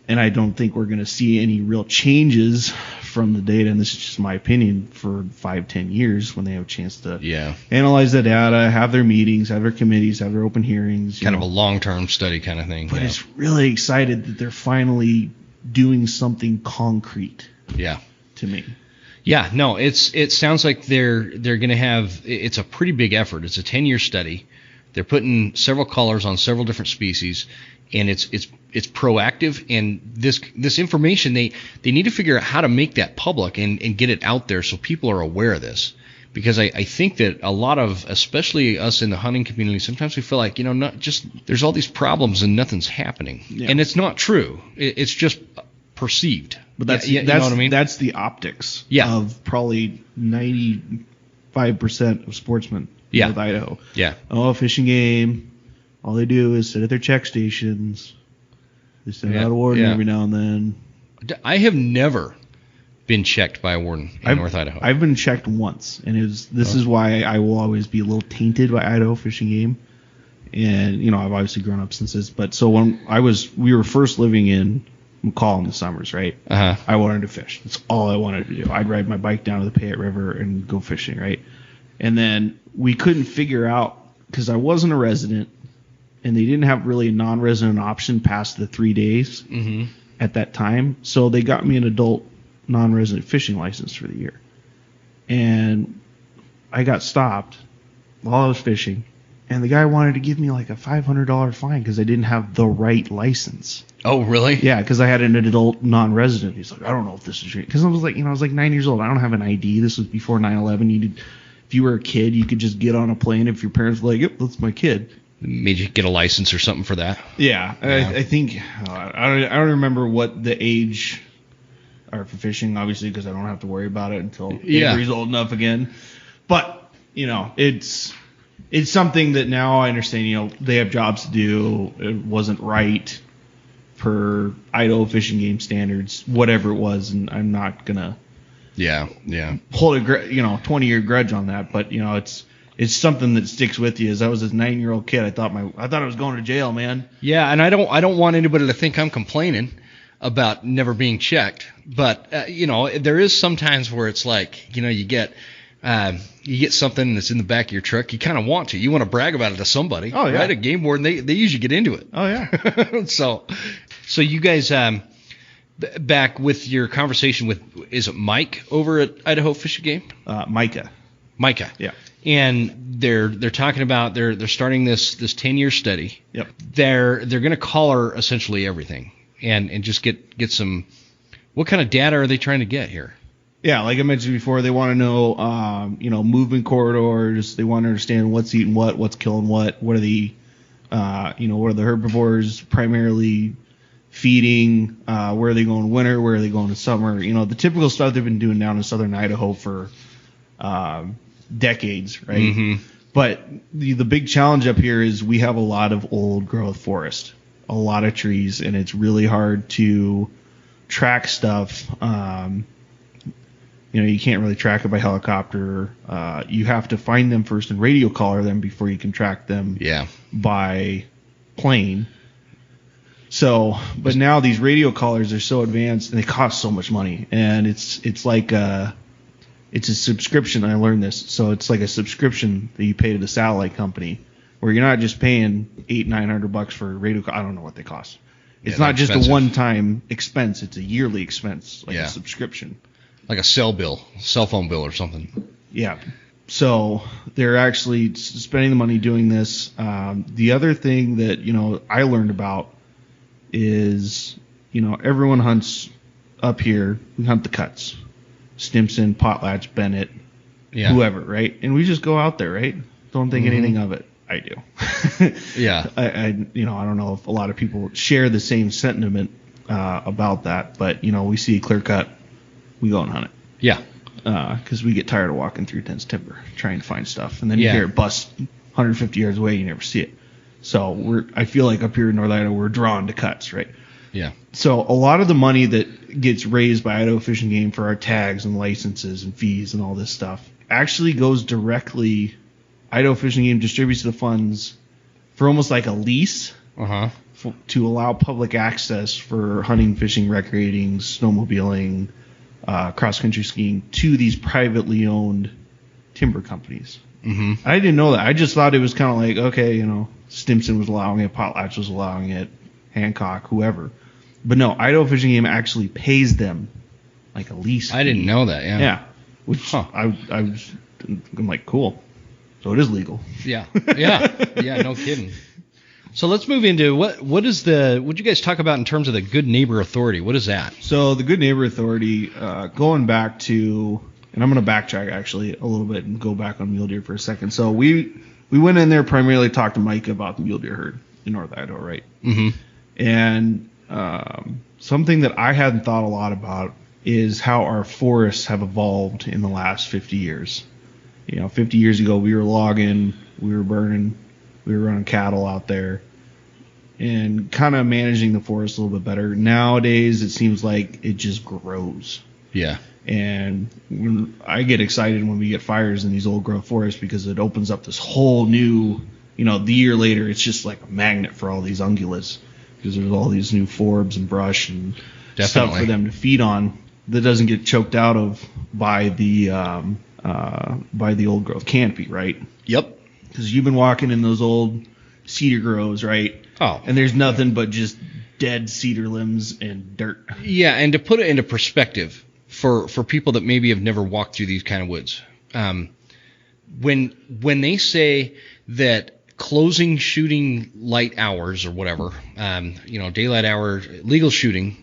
And I don't think we're going to see any real changes from the data, and this is just my opinion, for 5-10 years when they have a chance to analyze the data, have their meetings, have their committees, have their open hearings. Kind of a long-term study kind of thing. But it's really excited that they're finally doing something concrete. Yeah. To me. Yeah, no, it sounds like they're going to have, it's a pretty big effort. It's a 10-year study. They're putting several colors on several different species, and it's proactive. And this information, they need to figure out how to make that public and get it out there so people are aware of this. Because I think that a lot of, especially us in the hunting community, sometimes we feel like, not just there's all these problems and nothing's happening. Yeah. And it's not true. It's just perceived. But that's you know what I mean? That's the optics of probably 95% of sportsmen in North Idaho. Yeah. Oh, fishing game. All they do is sit at their check stations. They send out a warden every now and then. I have never been checked by a warden in North Idaho. I've been checked once, and this is why I will always be a little tainted by Idaho fishing game. And I've obviously grown up since this. But so when we were first living in McCall in the summers, right? I wanted to fish. That's all I wanted to do. I'd ride my bike down to the Payette River and go fishing, right? And then we couldn't figure out, because I wasn't a resident, and they didn't have really a non-resident option past the 3 days at that time. So they got me an adult non-resident fishing license for the year. And I got stopped while I was fishing, and the guy wanted to give me like a $500 fine because I didn't have the right license. Oh, really? Yeah, because I had an adult non-resident. He's like, I don't know if this is right. Because I was like 9 years old. I don't have an ID. This was before 9/11. If you were a kid, you could just get on a plane. If your parents were like, yep, that's my kid. Made you get a license or something for that? Yeah. I think, I don't remember what the age are for fishing, obviously, because I don't have to worry about it until Avery's old enough again. But, it's something that now I understand, they have jobs to do. It wasn't right per Idaho fishing game standards, whatever it was, and I'm not going to hold a 20-year grudge on that, but it's something that sticks with you. As I was a 9-year-old kid, I thought I was going to jail, man. Yeah, and I don't want anybody to think I'm complaining about never being checked, but there is sometimes where it's like, you get something that's in the back of your truck, you kind of want to brag about it to somebody. Oh yeah, right? A game warden, they usually get into it. Oh yeah. So you guys, back with your conversation with, is it Mike over at Idaho Fish and Game? Micah. Yeah. And they're talking about they're starting this 10-year study. Yep. They're going to collar essentially everything and just get some. What kind of data are they trying to get here? Yeah, like I mentioned before, they want to know movement corridors. They want to understand what's eating what's killing what are the what are the herbivores primarily feeding, where are they going winter, where are they going in summer, the typical stuff they've been doing down in southern Idaho for decades, right? Mm-hmm. But the big challenge up here is we have a lot of old growth forest, a lot of trees, and it's really hard to track stuff. You can't really track it by helicopter. You have to find them first and radio collar them before you can track them by plane. So, but now these radio collars are so advanced and they cost so much money, and it's like it's a subscription. I learned this, so it's like a subscription that you pay to the satellite company, where you're not just paying $800-900 for a radio. I don't know what they cost. It's not just expensive. A one-time expense; it's a yearly expense, like a subscription, like a cell phone bill or something. Yeah. So they're actually spending the money doing this. The other thing that I learned about is everyone hunts up here. We hunt the cuts, Stimson, Potlatch, Bennett, whoever, right? And we just go out there, right? Don't think anything of it. I do. Yeah. I don't know if a lot of people share the same sentiment about that, but we see a clear cut, we go and hunt it. Yeah. Because we get tired of walking through dense timber trying to find stuff, and then you hear it bust 150 yards away, you never see it. So I feel like up here in North Idaho, we're drawn to cuts, right? Yeah. So a lot of the money that gets raised by Idaho Fish and Game for our tags and licenses and fees and all this stuff actually goes directly. Idaho Fish and Game distributes the funds for almost like a lease to allow public access for hunting, fishing, recreating, snowmobiling, cross-country skiing to these privately owned timber companies. Mm-hmm. I didn't know that. I just thought it was kind of like, okay, Stimson was allowing it, Potlatch was allowing it, Hancock, whoever. But no, Idaho Fish and Game actually pays them like a lease fee. I didn't know that, Yeah. Which I'm like, cool. So it is legal. Yeah. No kidding. So let's move into what you guys talk about in terms of the Good Neighbor Authority? What is that? So the Good Neighbor Authority, going back to, and I'm going to backtrack actually a little bit and go back on mule deer for a second. So we went in there primarily to talk to Mike about the mule deer herd in North Idaho, right? Mm-hmm. And something that I hadn't thought a lot about is how our forests have evolved in the last 50 years. 50 years ago we were logging, we were burning, we were running cattle out there and kind of managing the forest a little bit better. Nowadays, it seems like it just grows. Yeah. And I get excited when we get fires in these old growth forests because it opens up this whole new, the year later, it's just like a magnet for all these ungulates because there's all these new forbs and brush and stuff for them to feed on that doesn't get choked out of by the old growth canopy, right? Yep. Because you've been walking in those old cedar groves, right? Oh. And there's nothing but just dead cedar limbs and dirt. Yeah, and to put it into perspective for people that maybe have never walked through these kind of woods, when they say that closing shooting light hours or whatever, daylight hour, legal shooting,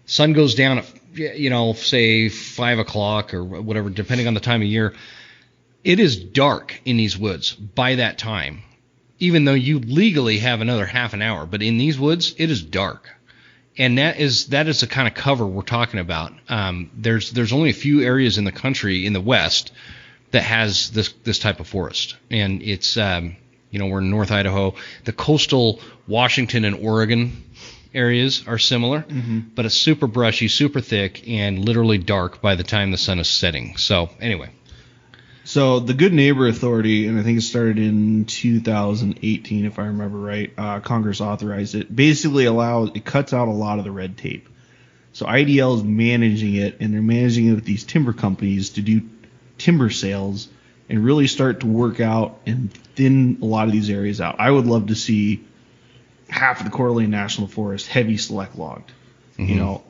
sun goes down at, say 5 o'clock or whatever, depending on the time of year, it is dark in these woods by that time, even though you legally have another half an hour. But in these woods, it is dark. And that is the kind of cover we're talking about. There's only a few areas in the country in the West that has this type of forest. And it's, we're in North Idaho. The coastal Washington and Oregon areas are similar, but it's super brushy, super thick, and literally dark by the time the sun is setting. So anyway. So the Good Neighbor Authority, and I think it started in 2018, if I remember right, Congress authorized it, basically it cuts out a lot of the red tape. So IDL is managing it, and they're managing it with these timber companies to do timber sales and really start to work out and thin a lot of these areas out. I would love to see half of the Coeur d'Alene National Forest heavy select logged.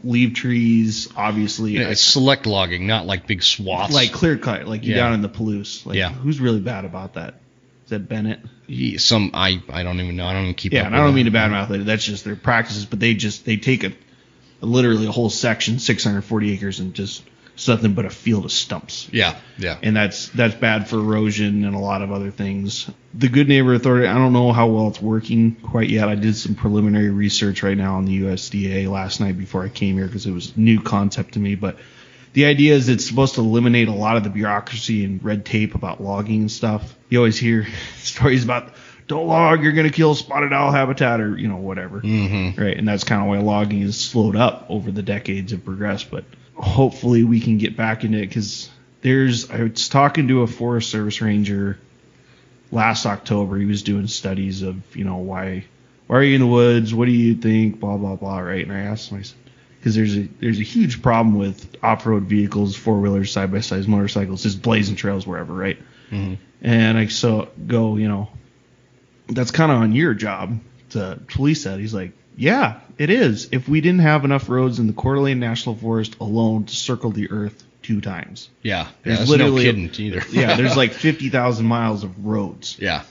Leave trees, obviously. Yeah, it's select logging, not like big swaths. Like clear cut, like you're down in the Palouse. Like, yeah. Who's really bad about that? Is that Bennett? I don't even know. I don't even keep up with and I don't mean to badmouth it. That's just their practices. But they take literally a whole section, 640 acres, and just nothing but a field of stumps. Yeah. And that's bad for erosion and a lot of other things. The Good Neighbor Authority, I don't know how well it's working quite yet. I did some preliminary research right now on the USDA last night before I came here because it was a new concept to me. But the idea is it's supposed to eliminate a lot of the bureaucracy and red tape about logging and stuff. You always hear stories about, don't log, you're going to kill spotted owl habitat or, whatever. Mm-hmm. Right, and that's kind of why logging has slowed up over the decades of progressed. But hopefully we can get back into it because I was talking to a Forest Service ranger last October. He was doing studies of, why are you in the woods? What do you think? Blah, blah, blah, right? And I asked him, because there's a huge problem with off-road vehicles, four-wheelers, side-by-sides, motorcycles, just blazing trails wherever, right? Mm-hmm. And I go, that's kind of on your job to police that. He's like, yeah, it is. If we didn't have enough roads in the Coeur d'Alene National Forest alone to circle the earth 2 times. Yeah, there's that's literally no kidding either. Yeah, there's like 50,000 miles of roads. Yeah.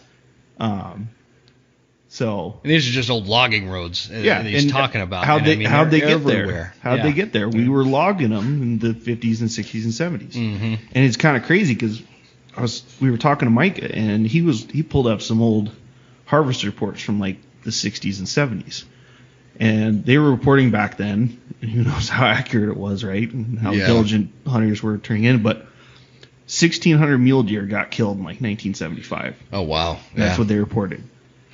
So. And these are just old logging roads that he's talking about. How'd they get everywhere. there? How'd they get there? We were logging them in the 50s and 60s and 70s. Mm-hmm. And it's kind of crazy because we were talking to Mike, and he pulled up some old harvest reports from like the 60s and 70s. And they were reporting back then, and who knows how accurate it was, right? And how diligent hunters were turning in. But 1,600 mule deer got killed in like 1975. Oh, wow. That's what they reported.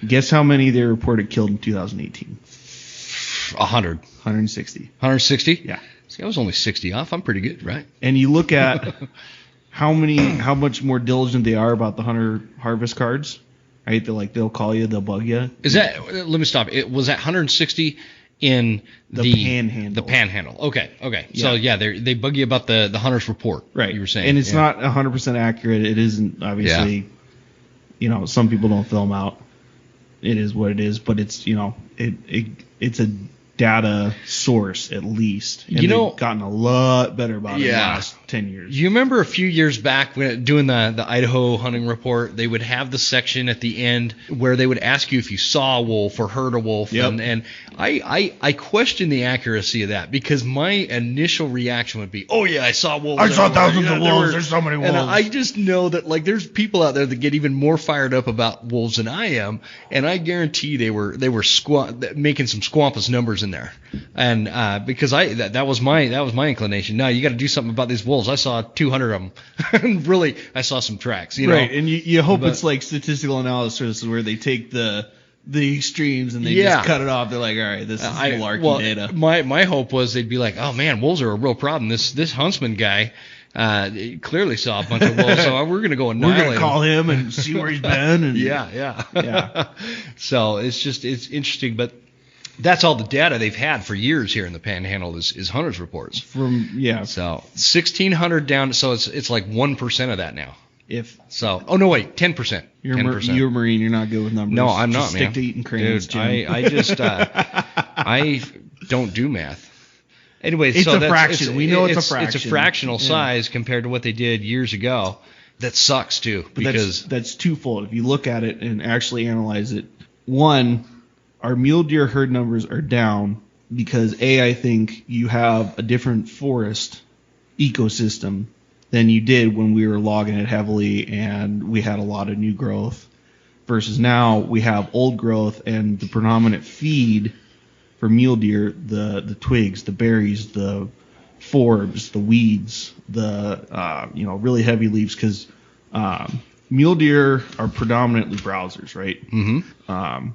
Guess how many they reported killed in 2018? 100. 160. 160? Yeah. See, I was only 60 off. I'm pretty good, right? And you look at how much more diligent they are about the hunter harvest cards. Right, they'll call you, they'll bug you. Is that? Let me stop. Was that 160 in the Panhandle? The Panhandle. Okay. Yeah. So they bug you about the hunter's report. Right. You were saying, and it's not 100% accurate. It isn't obviously. Yeah. Some people don't fill them out. It is what it is, but it's it's a data source at least. And they've gotten a lot better about it in the last 10 years. You remember a few years back when doing the Idaho hunting report, they would have the section at the end where they would ask you if you saw a wolf or heard a wolf. Yep. And I question the accuracy of that, because my initial reaction would be, oh yeah, I saw wolves. I saw thousands of wolves. There's so many wolves. And I just know that like there's people out there that get even more fired up about wolves than I am, and I guarantee they were making some squampus numbers in there, and because that was my inclination. No, you got to do something about these wolves. I saw 200 of them. Really, I saw some tracks. You know? Right, and you hope it's like statistical analysis where they take the extremes and they just cut it off. They're like, all right, this is malarkey data. My hope was they'd be like, oh man, wolves are a real problem. This huntsman guy clearly saw a bunch of wolves, so we're going to go annihilate him. We're going to call him and see where he's been. And yeah. So it's interesting, but that's all the data they've had for years here in the Panhandle is hunters reports. So 1,600 down, so it's like 1% of that now. 10%. You're a Marine. You're not good with numbers. No, I'm not, man. Stick to eating cranes, Dude, I just I don't do math. Anyway, it's a fraction. We know it's a fraction. It's a fractional size compared to what they did years ago. That sucks too, because that's twofold. If you look at it and actually analyze it, one, our mule deer herd numbers are down because I think you have a different forest ecosystem than you did when we were logging it heavily and we had a lot of new growth, versus now we have old growth and the predominant feed for mule deer, the twigs, the berries, the forbs, the weeds, the really heavy leaves, because mule deer are predominantly browsers, right? Mm-hmm.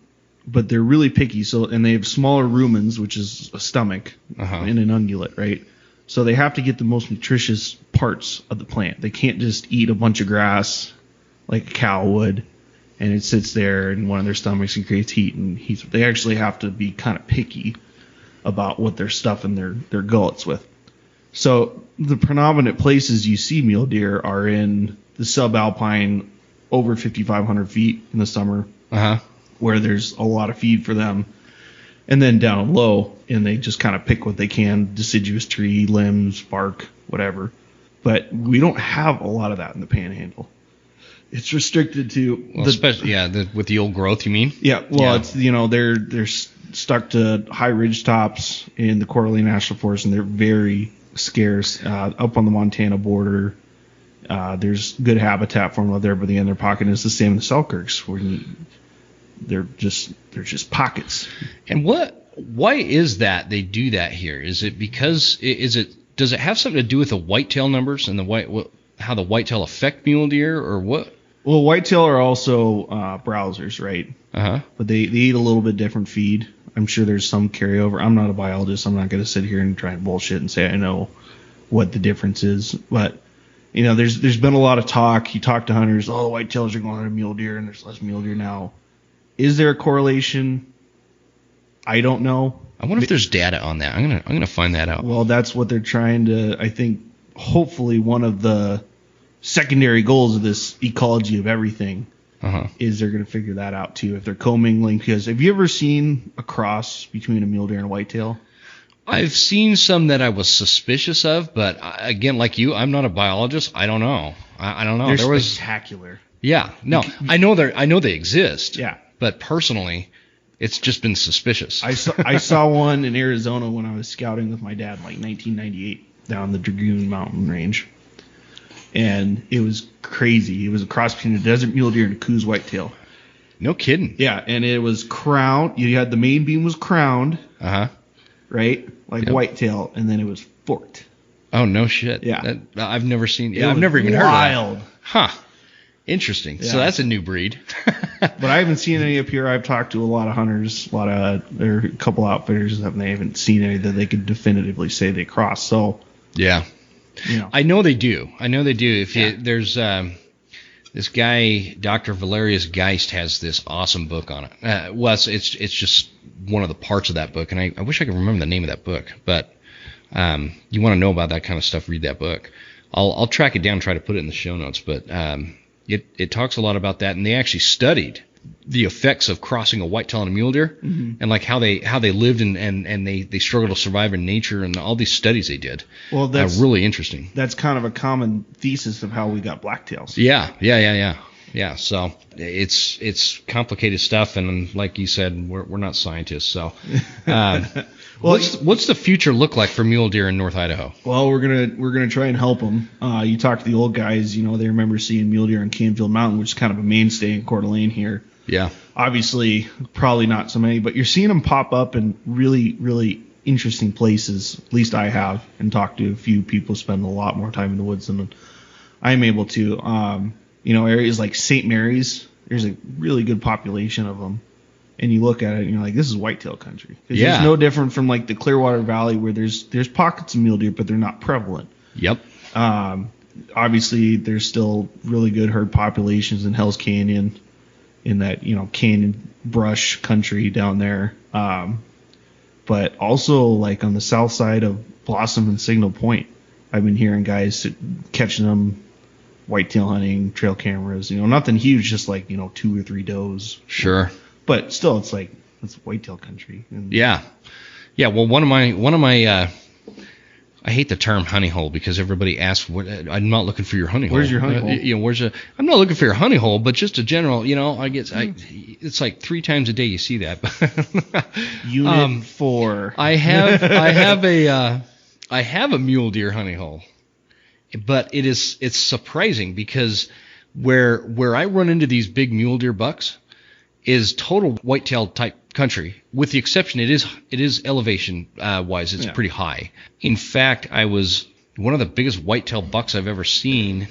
But they're really picky, and they have smaller rumens, which is a stomach and an ungulate, right? So they have to get the most nutritious parts of the plant. They can't just eat a bunch of grass like a cow would, and it sits there in one of their stomachs and creates heat. And they actually have to be kind of picky about what they're stuffing their gullets with. So the predominant places you see mule deer are in the subalpine over 5,500 feet in the summer, where there's a lot of feed for them. And then down low, and they just kind of pick what they can, deciduous tree, limbs, bark, whatever. But we don't have a lot of that in the Panhandle. It's restricted to with the old growth, you mean? Yeah, well, it's they're stuck to high ridge tops in the Coeur d'Alene National Forest, and they're very scarce. Up on the Montana border, there's good habitat for them out there, but the end of their pocket is the same in the Selkirks, where they're just pockets. And why is that they do that here? Is it because does it have something to do with the whitetail numbers and how the whitetail affect mule deer, or what? Well, whitetail are also browsers, right? But they eat a little bit different feed. I'm sure there's some carryover. I'm not a biologist. I'm not going to sit here and try and bullshit and say I know what the difference is. But there's been a lot of talk. You talk to hunters, the whitetails are going to mule deer, and there's less mule deer now. Is there a correlation? I don't know. I wonder if there's data on that. I'm gonna find that out. Well, that's what they're trying to. I think hopefully one of the secondary goals of this ecology of everything is they're going to figure that out too. If they're commingling, because have you ever seen a cross between a mule deer and a whitetail? I've seen some that I was suspicious of, but again, like you, I'm not a biologist. I don't know. I don't know. They're spectacular. Yeah. No, I know they exist. Yeah. But personally, it's just been suspicious. I saw one in Arizona when I was scouting with my dad in like 1998 down the Dragoon Mountain Range. And it was crazy. It was a cross between a desert mule deer and a Coues whitetail. No kidding. Yeah, and it was crowned. You had the main beam was crowned. Right? Like whitetail, and then it was forked. Oh, no shit. Yeah. I've never seen. Yeah, I've never even heard of that. Wild. Huh. Interesting. Yeah. So that's a new breed. But I haven't seen any up here. I've talked to a lot of hunters, there are a couple outfitters, and they haven't seen any that they could definitively say they cross. So yeah, I know they do. If there's this guy, Dr. Valerius Geist, has this awesome book on it. It's just one of the parts of that book, and I wish I could remember the name of that book. But you want to know about that kind of stuff, read that book. I'll track it down and try to put it in the show notes. But it talks a lot about that, and they actually studied the effects of crossing a whitetail and a mule deer, and like how they lived and they struggle to survive in nature, and all these studies they did. Well, that's really interesting. That's kind of a common thesis of how we got blacktails. Yeah. So it's complicated stuff, and like you said, we're not scientists. So, what's the future look like for mule deer in North Idaho? Well, we're gonna try and help them. You talk to the old guys, they remember seeing mule deer on Canfield Mountain, which is kind of a mainstay in Coeur d'Alene here. Yeah. Obviously, probably not so many, but you're seeing them pop up in really, really interesting places. At least I have, and talked to a few people who spend a lot more time in the woods than I'm able to. Areas like St. Mary's, there's a really good population of them. And you look at it and you're like, this is whitetail country. It's no different from like the Clearwater Valley, where there's pockets of mule deer, but they're not prevalent. Yep. Obviously, there's still really good herd populations in Hell's Canyon, in that, canyon brush country down there. But also like on the south side of Blossom and Signal Point, I've been hearing guys catching them whitetail hunting, trail cameras, nothing huge, just like, 2 or 3 does. Sure. But still, it's like, it's whitetail country. And yeah. Well, one of my I hate the term honey hole, because everybody asks, I'm not looking for your honey hole. Where's your honey hole? I'm not looking for your honey hole, but just a general, it's like 3 times a day you see that. Unit 4. I have a mule deer honey hole, but it's surprising, because where I run into these big mule deer bucks is total whitetail type country, with the exception it is elevation wise, it's pretty high. In fact, one of the biggest whitetail bucks I've ever seen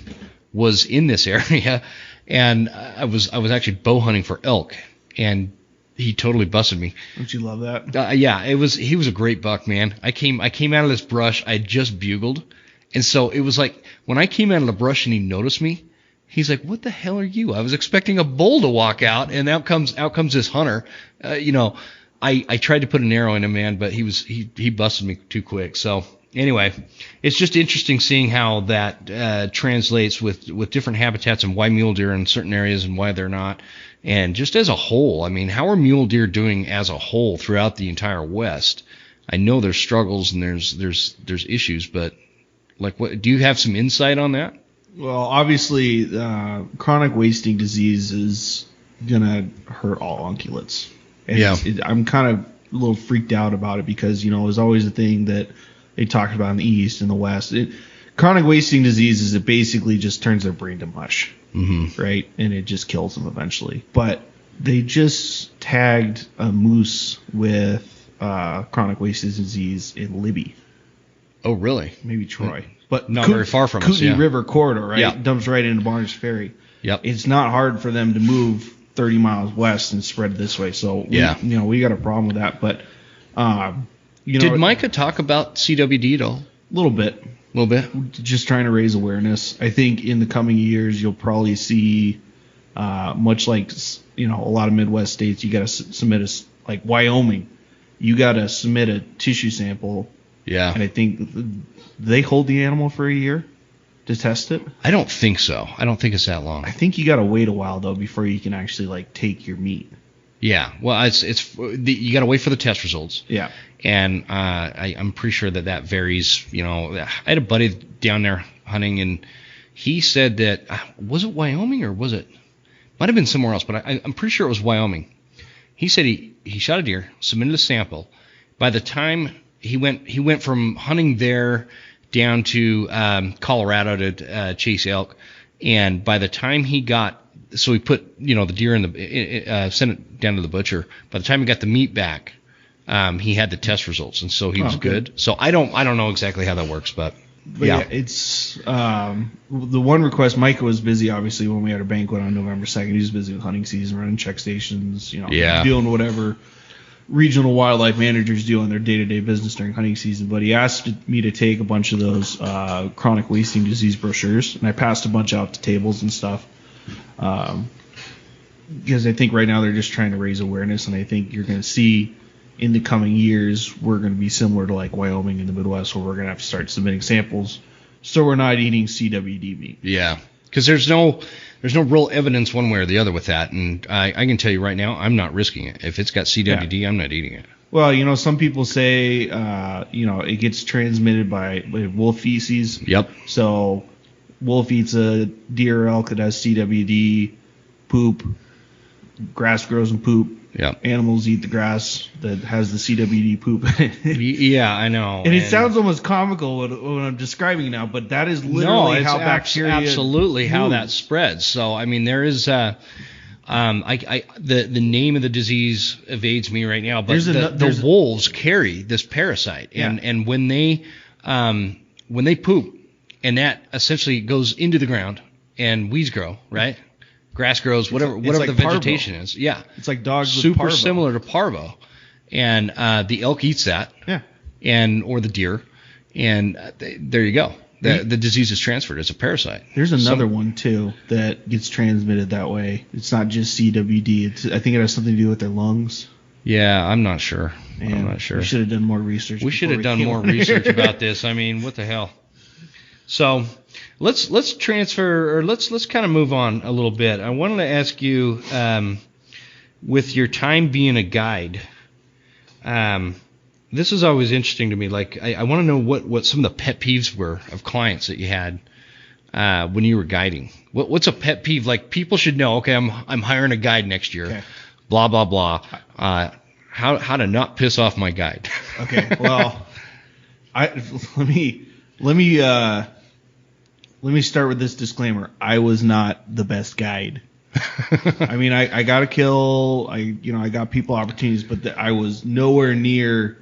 was in this area, and I was actually bow hunting for elk, and he totally busted me. Don't you love that? He was a great buck, man. I came out of this brush, I had just bugled, and so it was like when I came out of the brush and he noticed me, he's like, "What the hell are you?" I was expecting a bull to walk out, and out comes this hunter. I tried to put an arrow in him, man, but he busted me too quick. So anyway, it's just interesting seeing how that translates with different habitats, and why mule deer in certain areas and why they're not. And just as a whole, I mean, how are mule deer doing as a whole throughout the entire West? I know there's struggles and there's issues, but like, what do you have some insight on that? Well, obviously, chronic wasting disease is gonna hurt all ungulates. And I'm kind of a little freaked out about it, because it was always a thing that they talked about in the East and the West. Chronic wasting disease is, it basically just turns their brain to mush, right? And it just kills them eventually. But they just tagged a moose with chronic wasting disease in Libby. Oh, really? Maybe Troy. But not very far from us. Kootenai River corridor, right? Yeah. Dumps right into Barnes Ferry. Yep. It's not hard for them to move 30 miles west and spread this way. So we got a problem with that. But did Micah talk about CWD at all? A little bit. Just trying to raise awareness. I think in the coming years you'll probably see, much like a lot of Midwest states, you got to submit like Wyoming, you got to submit a tissue sample. Yeah. And I think they hold the animal for a year to test it. I don't think so. I don't think it's that long. I think you got to wait a while though before you can actually like take your meat. Yeah. Well, you got to wait for the test results. Yeah. And I'm pretty sure that varies. I had a buddy down there hunting, and he said that was it Wyoming or was it might have been somewhere else, but I'm pretty sure it was Wyoming. He said he shot a deer, submitted a sample. By the time he went from hunting there down to Colorado to chase elk, and by the time he put the deer in the sent it down to the butcher. By the time he got the meat back, he had the test results, and so he was good. So I don't know exactly how that works, but yeah, it's the one request. Micah was busy obviously when we had our banquet on November 2nd. He was busy with hunting season, running check stations, doing whatever regional wildlife managers do on their day-to-day business during hunting season. But he asked me to take a bunch of those chronic wasting disease brochures, and I passed a bunch out to tables and stuff, because I think right now they're just trying to raise awareness, and I think you're going to see in the coming years we're going to be similar to like Wyoming in the Midwest, where we're going to have to start submitting samples so we're not eating CWD meat. Yeah. Because there's no real evidence one way or the other with that, and I can tell you right now, I'm not risking it. If it's got CWD, I'm not eating it. Well, some people say, it gets transmitted by wolf feces. Yep. So wolf eats a deer or elk that has CWD, poop, grass grows in poop. Yep. Animals eat the grass that has the CWD poop. Yeah, I know. And it sounds almost comical when I'm describing it now, but that is literally how bacteria absolutely how move. that spreads. So I mean, there is the name of the disease evades me right now, but the wolves carry this parasite, and when they poop, and that essentially goes into the ground, and weeds grow, right? Grass grows, whatever like the vegetation is. Yeah. It's like dogs super with parvo. similar to parvo. And the elk eats that. Yeah. Or the deer. And there you go. The disease is transferred as a parasite. There's another one, too, that gets transmitted that way. It's not just CWD. I think it has something to do with their lungs. Yeah, I'm not sure. I'm not sure. We should have done more research. We should have done more research about this. I mean, what the hell? So let's transfer, or let's kind of move on a little bit. I wanted to ask you, with your time being a guide, this is always interesting to me. Like, I want to know what some of the pet peeves were of clients that you had when you were guiding. What's a pet peeve? Like, people should know, okay, I'm hiring a guide next year. Okay. Blah blah blah. How to not piss off my guide? Okay. Well, let me start with this disclaimer. I was not the best guide. I mean, I got a kill. I got people opportunities, but I was nowhere near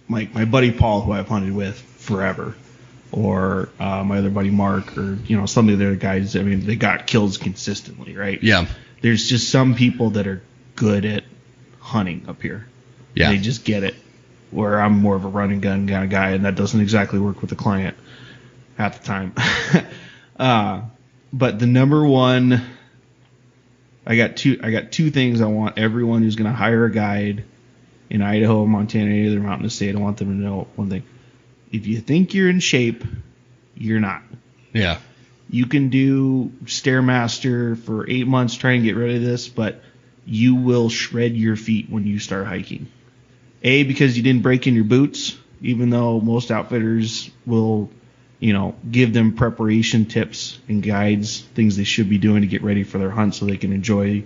my buddy Paul, who I've hunted with forever, or my other buddy Mark, or some of the other guys. I mean, they got kills consistently, right? Yeah. There's just some people that are good at hunting up here. Yeah. They just get it. Where I'm more of a run and gun kind of guy, and that doesn't exactly work with the client at the time. But the number one, I got two things I want everyone who's going to hire a guide in Idaho, Montana, any other mountainous state. I want them to know one thing: if you think you're in shape, you're not. Yeah. You can do Stairmaster for 8 months trying to get rid of this, but you will shred your feet when you start hiking. A, because you didn't break in your boots, even though most outfitters will, give them preparation tips and guides, things they should be doing to get ready for their hunt so they can enjoy,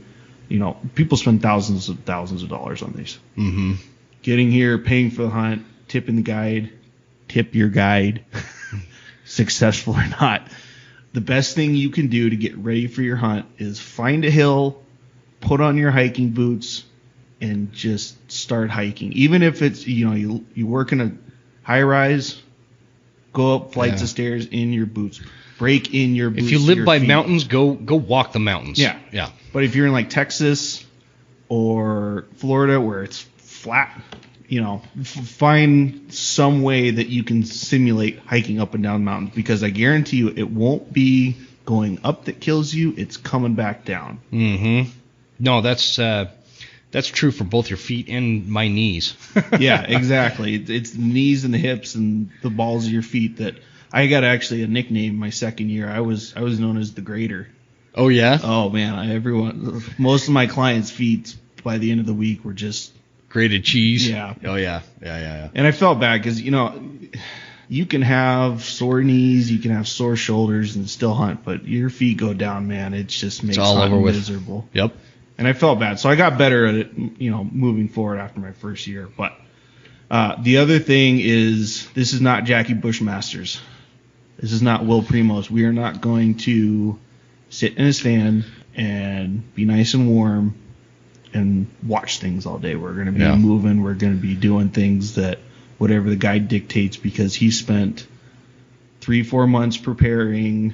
people spend thousands of dollars on these. Mm-hmm. Getting here, paying for the hunt, tipping the guide, tip your guide, successful or not. The best thing you can do to get ready for your hunt is find a hill, put on your hiking boots, and just start hiking. Even if it's, you work in a high rise, go up flights of stairs in your boots. Break in your boots. If you live by mountains, go walk the mountains. Yeah. Yeah. But if you're in like Texas or Florida where it's flat, find some way that you can simulate hiking up and down mountains, because I guarantee you it won't be going up that kills you. It's coming back down. Mm-hmm. No, that's true for both your feet and my knees. Yeah, exactly. It's the knees and the hips and the balls of your feet that I got actually a nickname my second year. I was known as the grader. Oh yeah? Oh man, most of my clients' feet by the end of the week were just grated cheese. Yeah. Oh yeah. Yeah. And I felt bad because you can have sore knees, you can have sore shoulders and still hunt, but your feet go down, man. It just makes hunting miserable. Yep. And I felt bad. So I got better at it, moving forward after my first year. But the other thing is, this is not Jackie Bushmasters. This is not Will Primos. We are not going to sit in a stand and be nice and warm and watch things all day. We're going to be moving. We're going to be doing things that whatever the guide dictates, because he spent 3-4 months preparing,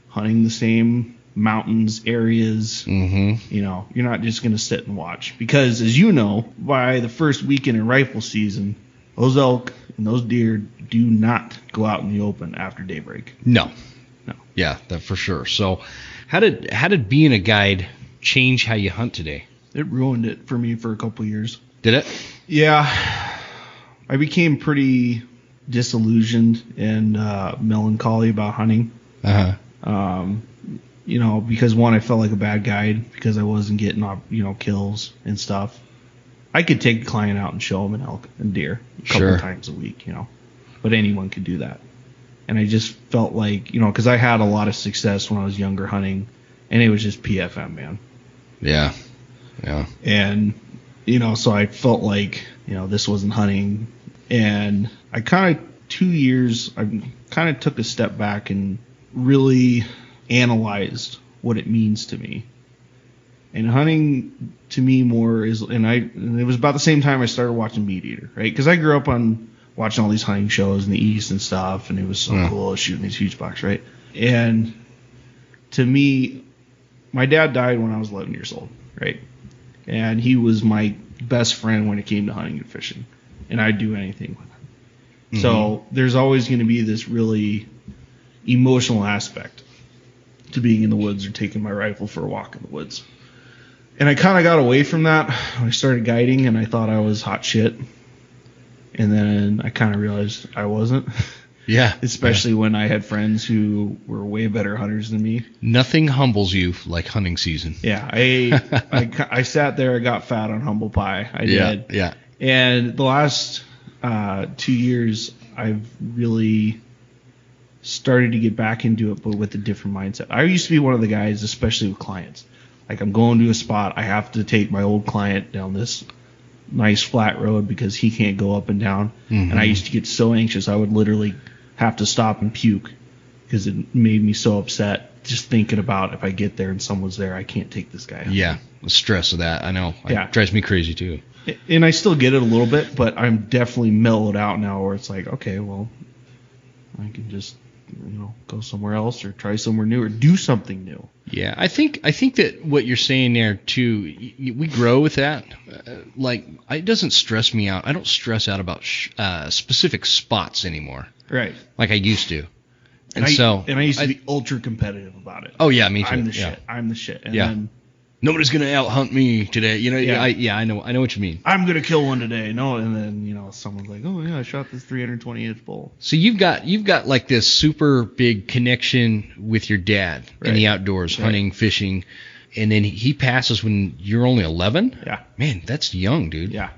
hunting the same mountains, areas. Mm-hmm. You're not just going to sit and watch, because as you know, by the first weekend in rifle season, those elk and those deer do not go out in the open after daybreak. No. Yeah, that for sure. So how did being a guide change how you hunt today? It ruined it for me for a couple of years. Did it? Yeah. I became pretty disillusioned and melancholy about hunting. Uh-huh. Because one, I felt like a bad guide because I wasn't getting, kills and stuff. I could take a client out and show them an elk and deer a couple times a week, but anyone could do that. And I just felt like, because I had a lot of success when I was younger hunting, and it was just PFM, man. Yeah. And, so I felt like, this wasn't hunting. And I kind of, 2 years, I kind of took a step back and really analyzed what it means to me. And hunting to me more is, and it was about the same time I started watching Meat Eater, right? Because I grew up on watching all these hunting shows in the East and stuff, and it was so cool shooting these huge bucks, right? And to me, my dad died when I was 11 years old, right? And he was my best friend when it came to hunting and fishing, and I'd do anything with him. Mm-hmm. So there's always going to be this really emotional aspect to being in the woods or taking my rifle for a walk in the woods. And I kind of got away from that when I started guiding, and I thought I was hot shit. And then I kind of realized I wasn't. Yeah. Especially when I had friends who were way better hunters than me. Nothing humbles you like hunting season. Yeah. I sat there, I got fat on humble pie. I did. Yeah. And the last 2 years, I've really started to get back into it, but with a different mindset. I used to be one of the guys, especially with clients. Like, I'm going to a spot, I have to take my old client down this nice flat road because he can't go up and down. Mm-hmm. And I used to get so anxious I would literally have to stop and puke because it made me so upset just thinking about if I get there and someone's there, I can't take this guy out. Yeah, the stress of that, I know. It drives me crazy too. And I still get it a little bit, but I'm definitely mellowed out now where it's like, okay, well, I can just go somewhere else or try somewhere new or do something new. Yeah, I think that what you're saying there too, we grow with that. It doesn't stress me out. I don't stress out about specific spots anymore. Right. Like I used to. And I used to be ultra competitive about it. Oh yeah, me too. I'm the shit. I'm the shit. And then nobody's gonna out hunt me today. I know what you mean. I'm gonna kill one today. No, and then someone's like, oh yeah, I shot this 320-inch bull. So you've got like this super big connection with your dad in the outdoors, hunting, fishing, and then he passes when you're only 11. Yeah, man, that's young, dude. Yeah.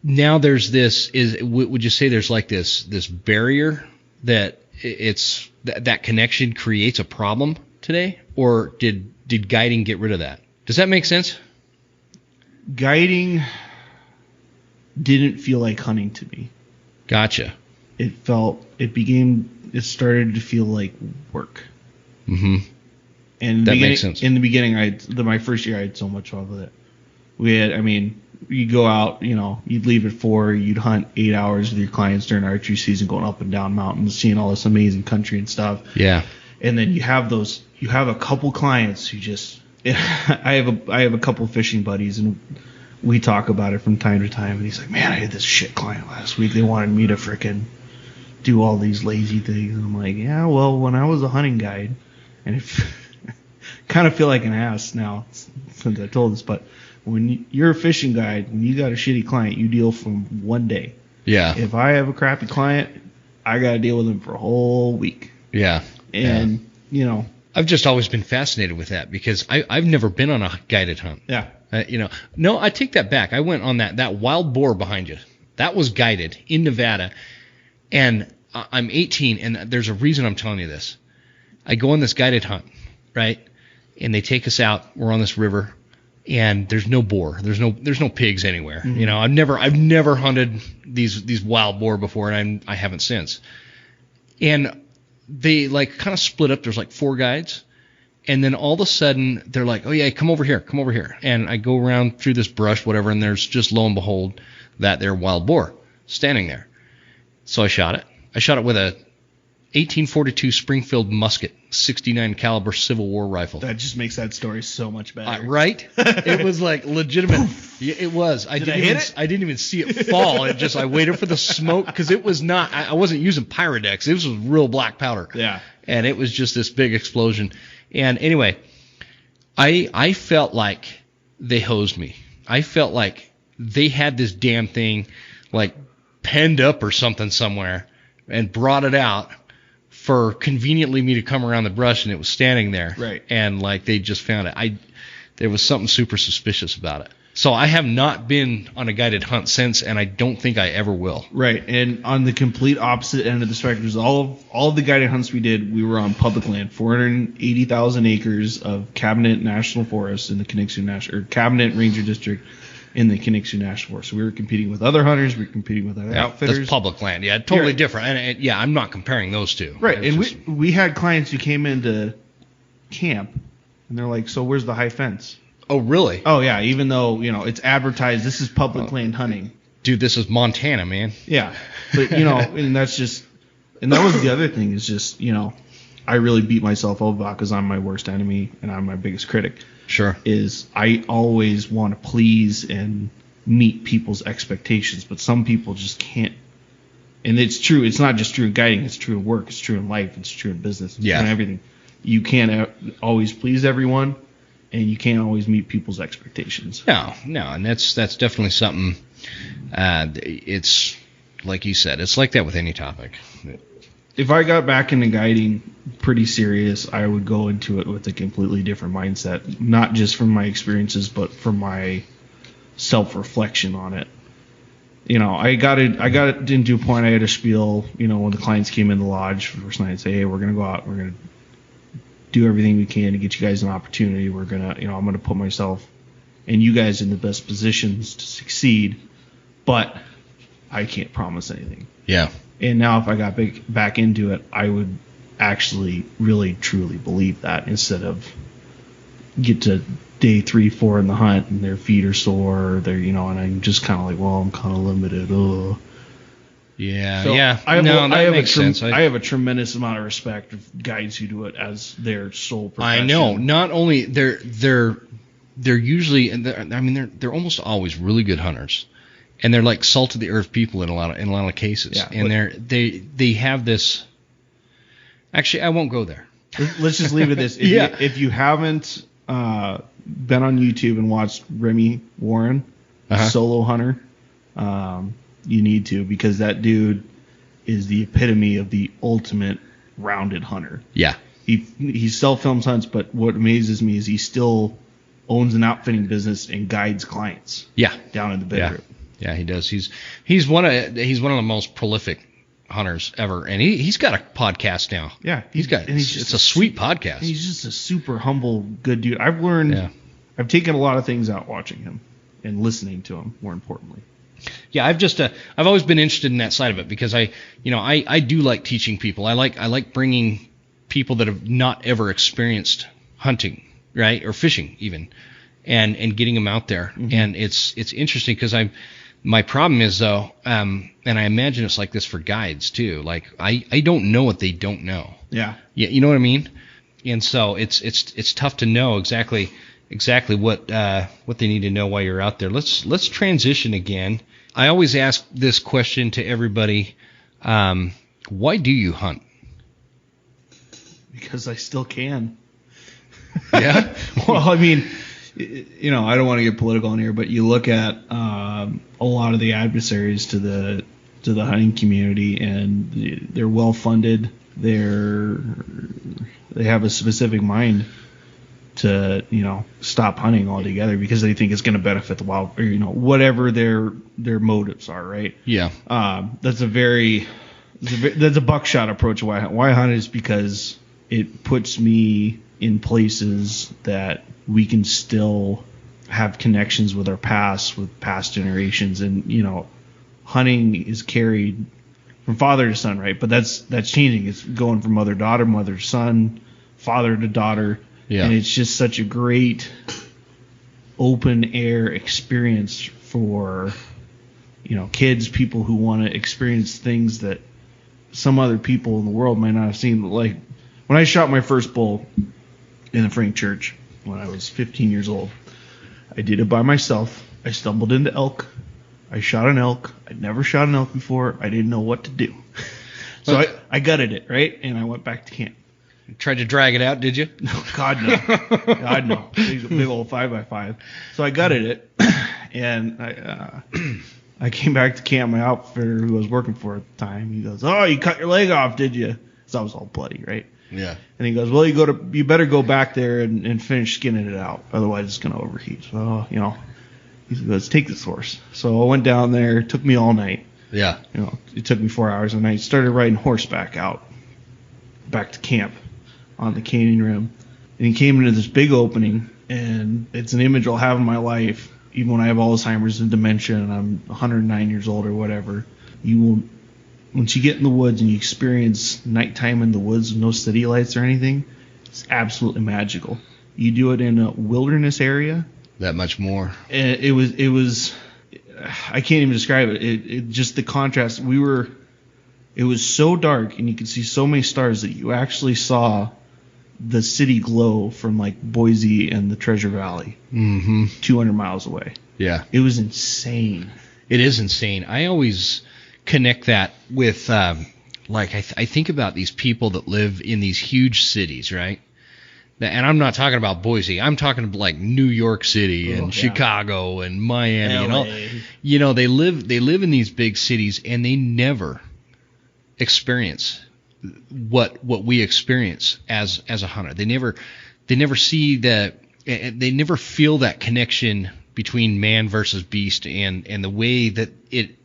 Now there's this. Would you say there's like this barrier that that connection creates a problem today, or did guiding get rid of that? Does that make sense? Guiding didn't feel like hunting to me. Gotcha. It started to feel like work. Mm-hmm. And that makes sense. In the beginning, my first year, I had so much fun with it. You'd go out, you'd leave at 4, you'd hunt 8 hours with your clients during archery season, going up and down mountains, seeing all this amazing country and stuff. Yeah. And then you have a couple clients who just, I have a couple fishing buddies, and we talk about it from time to time. And he's like, man, I had this shit client last week. They wanted me to frickin' do all these lazy things. And I'm like, yeah, well, when I was a hunting guide, and kind of feel like an ass now since I told this, but when you're a fishing guide, when you got a shitty client, you deal from one day. Yeah. If I have a crappy client, I got to deal with them for a whole week. Yeah. And, I've just always been fascinated with that because I've never been on a guided hunt. Yeah. No, I take that back. I went on that wild boar behind you. That was guided in Nevada. And I'm 18, and there's a reason I'm telling you this. I go on this guided hunt, right? And they take us out. We're on this river, and there's no boar. There's no pigs anywhere. Mm-hmm. I've never hunted these wild boar before, and I haven't since. And they kind of split up. There's 4 guides. And then all of a sudden they're like, oh yeah, come over here. And I go around through this brush, whatever. And there's just, lo and behold, that there wild boar standing there. So I shot it. I shot it with a 1842 Springfield musket, 69 caliber Civil War rifle. That just makes that story so much better. Right? It was legitimate. Yeah, it was. I didn't even see it fall. I waited for the smoke because it was not. I wasn't using Pyrodex. This was real black powder. Yeah. And it was just this big explosion. And anyway, I felt like they hosed me. I felt like they had this damn thing penned up or something somewhere and brought it out for conveniently me to come around the brush, and it was standing there. Right. And like they just found it. There was something super suspicious about it. So I have not been on a guided hunt since, and I don't think I ever will. Right. And on the complete opposite end of the spectrum, all of the guided hunts we did, we were on public land, 480,000 acres of Cabinet National Forest in the Cabinet Ranger District in the Knicksu National Forest. So we were competing with other hunters. We were competing with other outfitters. That's public land. Yeah, totally different. And yeah, I'm not comparing those two. Right. And we had clients who came into camp, and they're like, so where's the high fence? Oh, really? Oh, yeah. Even though, it's advertised, this is public land hunting. Dude, this is Montana, man. Yeah. But, and that's just, and that was the other thing is just, I really beat myself up about because I'm my worst enemy and I'm my biggest critic. Sure. Is I always want to please and meet people's expectations, but some people just can't. And it's true. It's not just true in guiding. It's true in work. It's true in life. It's true in business. It's true in everything. You can't always please everyone. And you can't always meet people's expectations. No, and that's definitely something. It's like you said, it's like that with any topic. If I got back into guiding pretty serious, I would go into it with a completely different mindset, not just from my experiences, but from my self-reflection on it. I got it into a point I had to spiel. When the clients came in the lodge for the first night, say, hey, we're gonna go out, we're gonna do everything we can to get you guys an opportunity. We're gonna, I'm gonna put myself and you guys in the best positions to succeed, but I can't promise anything. Yeah. And now if I got back into it, I would actually really truly believe that instead of get to day 3, 4 in the hunt and their feet are sore, they're, and I'm just kind of like, well, I'm kind of limited. Yeah, so yeah. That makes sense. I have a tremendous amount of respect for guides who do it as their sole profession. I know. Not only they're usually, they're almost always really good hunters, and they're like salt of the earth people in a lot of cases. Yeah, and they have this. Actually, I won't go there. Let's just leave it this. If you haven't been on YouTube and watched Remy Warren, solo hunter. You need to, because that dude is the epitome of the ultimate rounded hunter. Yeah. He still films hunts, but what amazes me is he still owns an outfitting business and guides clients. Yeah. Down in the bedroom. Yeah, he does. He's one of the most prolific hunters ever, and he's got a podcast now. Yeah. It's a sweet podcast. He's just a super humble, good dude. I've taken a lot of things out watching him and listening to him, more importantly. Yeah, I've always been interested in that side of it because I do like teaching people. I like bringing people that have not ever experienced hunting, right, or fishing even, and getting them out there. Mm-hmm. And it's interesting because my problem is though, and I imagine it's like this for guides too. Like I don't know what they don't know. Yeah. Yeah, you know what I mean? And so it's tough to know exactly what they need to know while you're out there. Let's transition again. I always ask this question to everybody. Why do you hunt? Because I still can. Yeah? Well, I mean, I don't want to get political in here, but you look at a lot of the adversaries to the hunting community, and they're well funded. They have a specific mind to stop hunting altogether because they think it's going to benefit the wild, or whatever their motives are, right? Yeah. That's a buckshot approach. Why I hunt is because it puts me in places that we can still have connections with our past, with past generations, and hunting is carried from father to son, right? But that's changing. It's going from mother to daughter, mother to son, father to daughter. Yeah. And it's just such a great open air experience for, kids, people who want to experience things that some other people in the world might not have seen. Like when I shot my first bull in the Frank Church when I was 15 years old, I did it by myself. I stumbled into elk. I shot an elk. I'd never shot an elk before. I didn't know what to do. So I gutted it, right? And I went back to camp. Tried to drag it out, did you? No, God no. God no. Big old 5x5. So I gutted it, and I came back to camp. My outfitter, who I was working for at the time, he goes, "Oh, you cut your leg off, did you?" because I was all bloody, right? Yeah. And he goes, well, you better go back there and finish skinning it out, otherwise it's going to overheat. So, he goes, take this horse. So I went down there. It took me all night. Yeah. It took me 4 hours, and I started riding horseback out back to camp on the canyon rim. And he came into this big opening, and it's an image I'll have in my life, even when I have Alzheimer's and dementia and I'm 109 years old or whatever. Once you get in the woods and you experience nighttime in the woods with no city lights or anything, it's absolutely magical. You do it in a wilderness area. That much more. It was I can't even describe it. It just the contrast. It was so dark and you could see so many stars that you actually saw the city glow from like Boise and the Treasure Valley, 200 miles away. Yeah. It was insane. It is insane. I always connect that with I think about these people that live in these huge cities, right? And I'm not talking about Boise. I'm talking about like New York City and Chicago and Miami. LA. They live in these big cities and they never experience what we experience as a hunter. They never see that. They never feel that connection between man versus beast and the way that it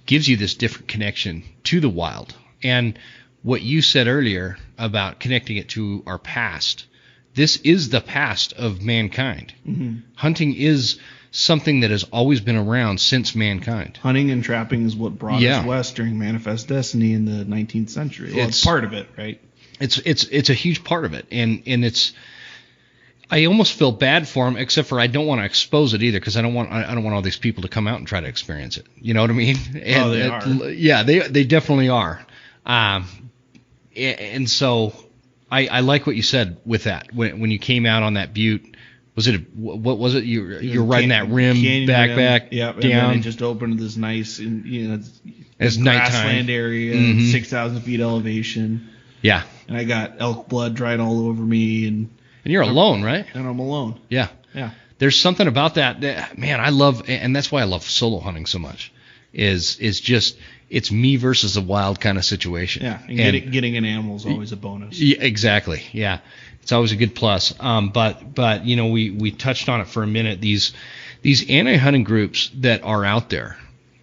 gives you this different connection to the wild. And what you said earlier about connecting it to our past, this is the past of mankind. Mm-hmm. Hunting is something that has always been around since mankind. Hunting and trapping is what brought us west during Manifest Destiny in the 19th century. Well, it's part of it, right? It's a huge part of it, and it's. I almost feel bad for them, except for I don't want to expose it either, because I don't want all these people to come out and try to experience it. You know what I mean? And they are. Yeah, they definitely are. And so I like what you said with that. When you came out on that butte, what was it? You're riding that rim back yeah, down. And then it just opened to this nice, it's grassland nighttime area, 6,000 feet elevation. Yeah. And I got elk blood dried all over me, and you're alone, right? And I'm alone. Yeah. Yeah. There's something about that, man, I love, and that's why I love solo hunting so much, is just, it's me versus the wild kind of situation. Yeah, and getting an animal is always a bonus. Yeah, exactly, yeah. It's always a good plus. But we touched on it for a minute, these anti-hunting groups that are out there,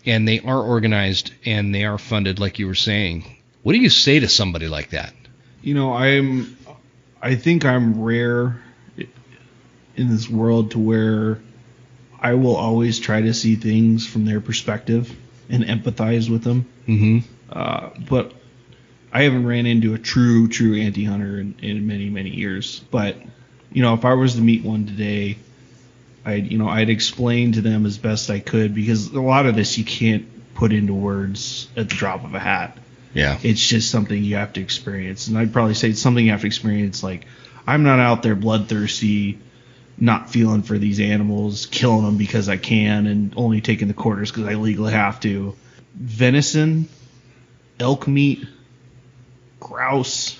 and they are organized, and they are funded, like you were saying. What do you say to somebody like that? I think I'm rare in this world to where I will always try to see things from their perspective and empathize with them. Mm-hmm. But I haven't ran into a true anti-hunter in many, many years. But, if I was to meet one today, I'd explain to them as best I could, because a lot of this you can't put into words at the drop of a hat. Yeah. It's just something you have to experience. And I'd probably say it's something you have to experience. Like, I'm not out there bloodthirsty, not feeling for these animals, killing them because I can, and only taking the quarters because I legally have to. Venison, elk meat, grouse.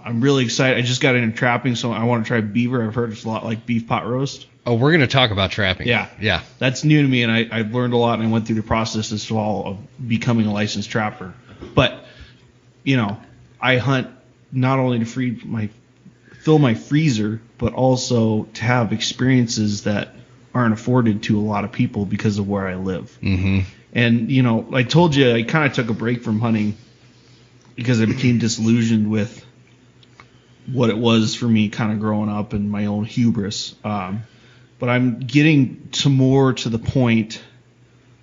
I'm really excited. I just got into trapping, so I want to try beaver. I've heard it's a lot like beef pot roast. Oh, we're going to talk about trapping. Yeah. That's new to me, and I've learned a lot, and I went through the process as well of becoming a licensed trapper. But, I hunt not only to fill my freezer, but also to have experiences that aren't afforded to a lot of people because of where I live. Mm-hmm. And, I told you, I kind of took a break from hunting because I became disillusioned with what it was for me kind of growing up and my own hubris. But I'm getting more to the point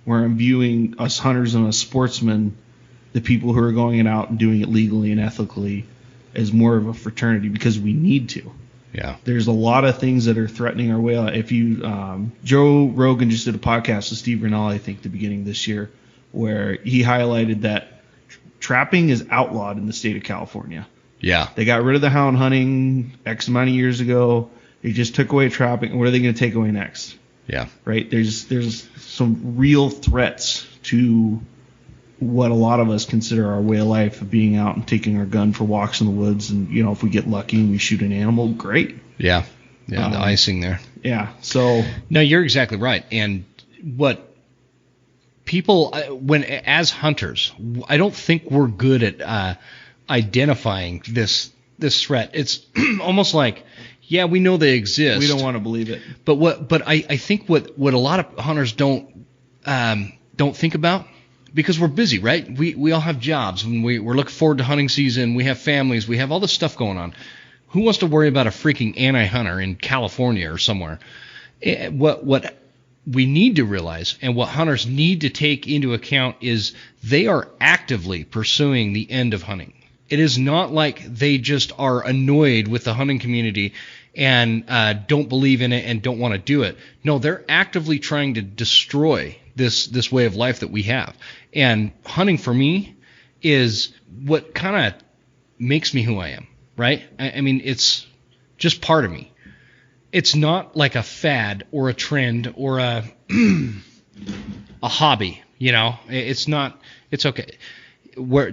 where I'm viewing us hunters and us sportsmen, the people who are going out and doing it legally and ethically, as more of a fraternity, because we need to. Yeah. There's a lot of things that are threatening our way. If you, Joe Rogan just did a podcast with Steve Rinella, I think, at the beginning of this year, where he highlighted that trapping is outlawed in the state of California. Yeah. They got rid of the hound hunting X amount of years ago. They just took away trapping. What are they going to take away next? Yeah. Right? There's some real threats to what a lot of us consider our way of life, of being out and taking our gun for walks in the woods. And, if we get lucky and we shoot an animal, great. Yeah. Yeah, the icing there. Yeah. So. No, you're exactly right. And what people, as hunters, I don't think we're good at identifying this threat. It's almost like, yeah, we know they exist. We don't want to believe it. But I think what a lot of hunters don't think about, because we're busy, right? We all have jobs, and we're looking forward to hunting season. We have families. We have all this stuff going on. Who wants to worry about a freaking anti-hunter in California or somewhere? What we need to realize, and what hunters need to take into account, is they are actively pursuing the end of hunting. It is not like they just are annoyed with the hunting community and don't believe in it and don't want to do it. No, they're actively trying to destroy this way of life that we have. And hunting for me is what kind of makes me who I am, right? I mean, it's just part of me. It's not like a fad or a trend or a hobby, you know. It's not. It's okay.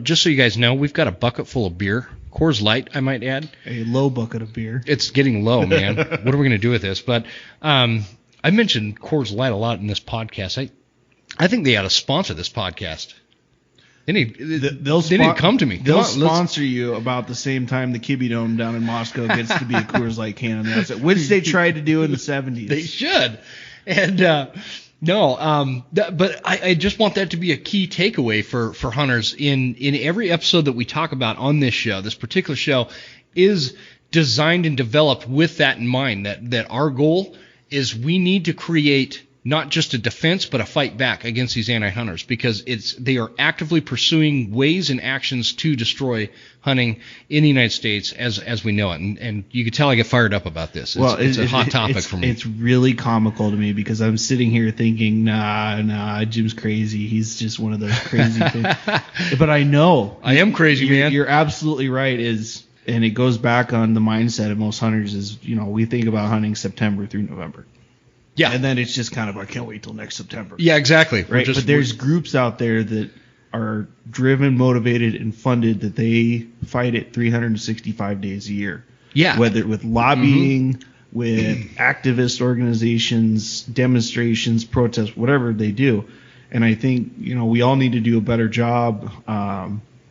Just so you guys know, we've got a bucket full of beer. Coors Light, I might add. A low bucket of beer. It's getting low, man. What are we going to do with this? But I mentioned Coors Light a lot in this podcast. I think they ought to sponsor this podcast. They need to come to me. They'll sponsor you about the same time the Kibbe Dome down in Moscow gets to be a Coors Light can on the outside, which they tried to do in the 70s. They should. And but I just want that to be a key takeaway for hunters in every episode that we talk about on this show. This particular show is designed and developed with that in mind, that our goal is we need to create not just a defense, but a fight back against these anti-hunters, because they are actively pursuing ways and actions to destroy hunting in the United States as we know it. And you can tell I get fired up about this. It's a hot topic for me. It's really comical to me, because I'm sitting here thinking, nah, Jim's crazy. He's just one of those crazy things. But I know. I am crazy, man. You're absolutely right. And it goes back on the mindset of most hunters is, we think about hunting September through November. Yeah. And then it's just kind of, I can't wait till next September. Yeah, exactly. Right. But there's groups out there that are driven, motivated, and funded that they fight it 365 days a year. Yeah. Whether with lobbying, with activist organizations, demonstrations, protests, whatever they do. And I think, we all need to do a better job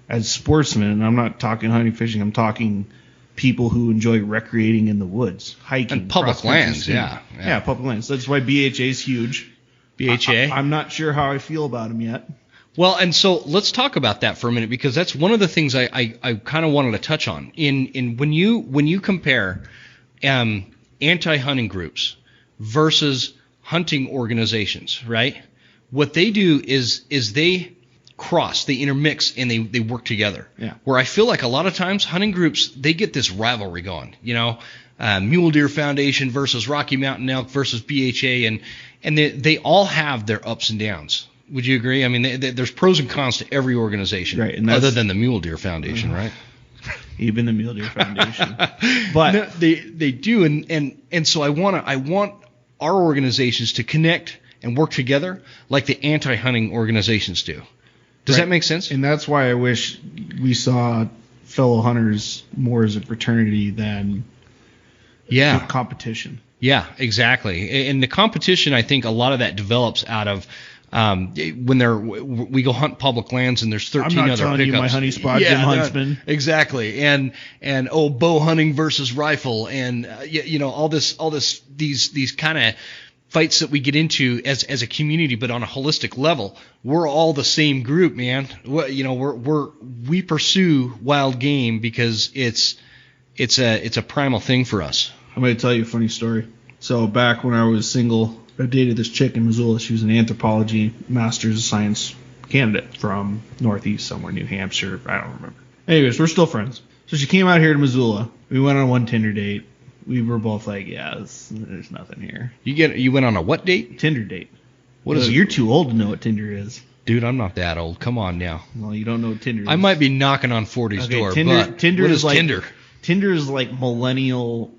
as sportsmen. And I'm not talking hunting, fishing. I'm talking people who enjoy recreating in the woods, hiking, and public lands. Yeah, public lands. That's why BHA is huge. BHA. I'm not sure how I feel about them yet. Well, and so let's talk about that for a minute, because that's one of the things I kind of wanted to touch on. In when you compare anti-hunting groups versus hunting organizations, right? What they do is they intermix, and they work together. Yeah. Where I feel like a lot of times hunting groups, they get this rivalry going, Mule Deer Foundation versus Rocky Mountain Elk versus BHA, and they all have their ups and downs. Would you agree? I mean, there's pros and cons to every organization, right? And other than the Mule Deer Foundation, right? Even the Mule Deer Foundation, but no, they do, and so I want our organizations to connect and work together like the anti-hunting organizations do. Does that make sense? And that's why I wish we saw fellow hunters more as a fraternity than competition. Yeah, exactly. And the competition, I think a lot of that devolves out of when we go hunt public lands and there's 13 other pickups. I'm not telling you my honey spot, Jim Huntsman. Exactly. And bow hunting versus rifle, and all these kind of fights that we get into as a community, but on a holistic level. We're all the same group, man. We pursue wild game because it's a primal thing for us. I'm going to tell you a funny story. So back when I was single, I dated this chick in Missoula. She was an anthropology master's of science candidate from Northeast somewhere, New Hampshire. I don't remember. Anyways, we're still friends. So she came out here to Missoula. We went on one Tinder date. We were both like, there's nothing here. You went on a what date? Tinder date. You're too old to know what Tinder is. Dude, I'm not that old. Come on now. Well, you don't know what Tinder is. I might be knocking on 40's door, but Tinder what is like, Tinder? Tinder is like millennial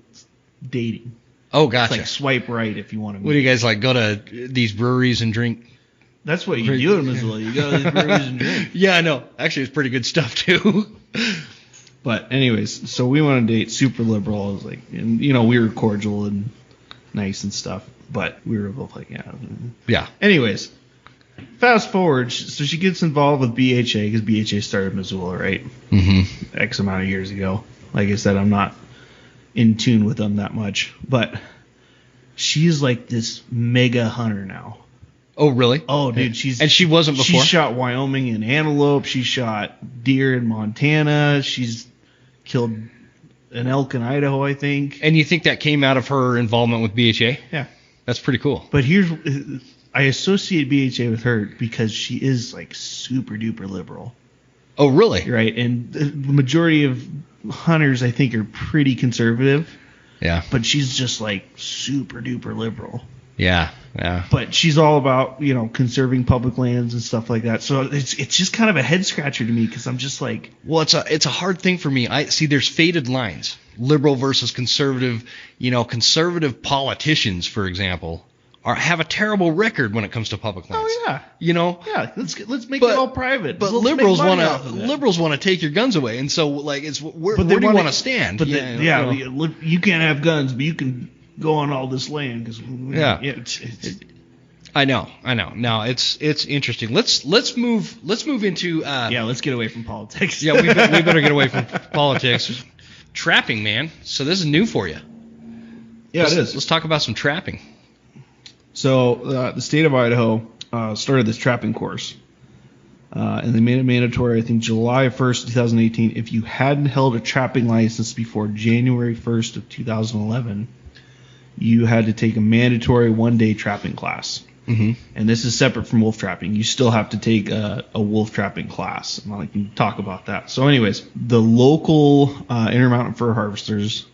dating. Oh, gotcha. It's like swipe right if you want to meet. What do you guys like? Go to these breweries and drink? That's what you do in Missoula. You go to these breweries and drink. Yeah, I know. Actually, it's pretty good stuff, too. But anyways, so we went on a date, super liberal. I was like, and we were cordial and nice and stuff, but we were both like, yeah. Yeah. Anyways, fast forward, so she gets involved with BHA because BHA started Missoula, right? Mm-hmm. X amount of years ago. Like I said, I'm not in tune with them that much, but she's like this mega hunter now. Oh, really? Oh, dude, and she wasn't before? She shot Wyoming in antelope. She shot deer in Montana. She's killed an elk in Idaho, I think. And you think that came out of her involvement with BHA? Yeah. That's pretty cool. But I associate BHA with her because she is like super duper liberal. Oh, really? Right. And the majority of hunters, I think, are pretty conservative. Yeah. But she's just like super duper liberal. Yeah. But she's all about, conserving public lands and stuff like that. So it's just kind of a head scratcher to me because I'm just like, well, it's a hard thing for me. I see there's faded lines, liberal versus conservative. Conservative politicians, for example, have a terrible record when it comes to public lands. Oh yeah. Yeah. Let's make it all private. But liberals want to take your guns away, and so like where do you want to stand? But you can't have guns, but you can go on all this land because I know. Now it's interesting. Let's move into let's get away from politics. Yeah, we better get away from politics. Trapping, man. So this is new for you. Yeah, it is. Let's talk about some trapping. So the state of Idaho started this trapping course, and they made it mandatory, I think, July 1st, 2018. If you hadn't held a trapping license before January 1st of 2011, you had to take a mandatory one-day trapping class. Mm-hmm. And this is separate from wolf trapping. You still have to take a wolf trapping class. And I can talk about that. So anyways, the local Intermountain Fur Harvesters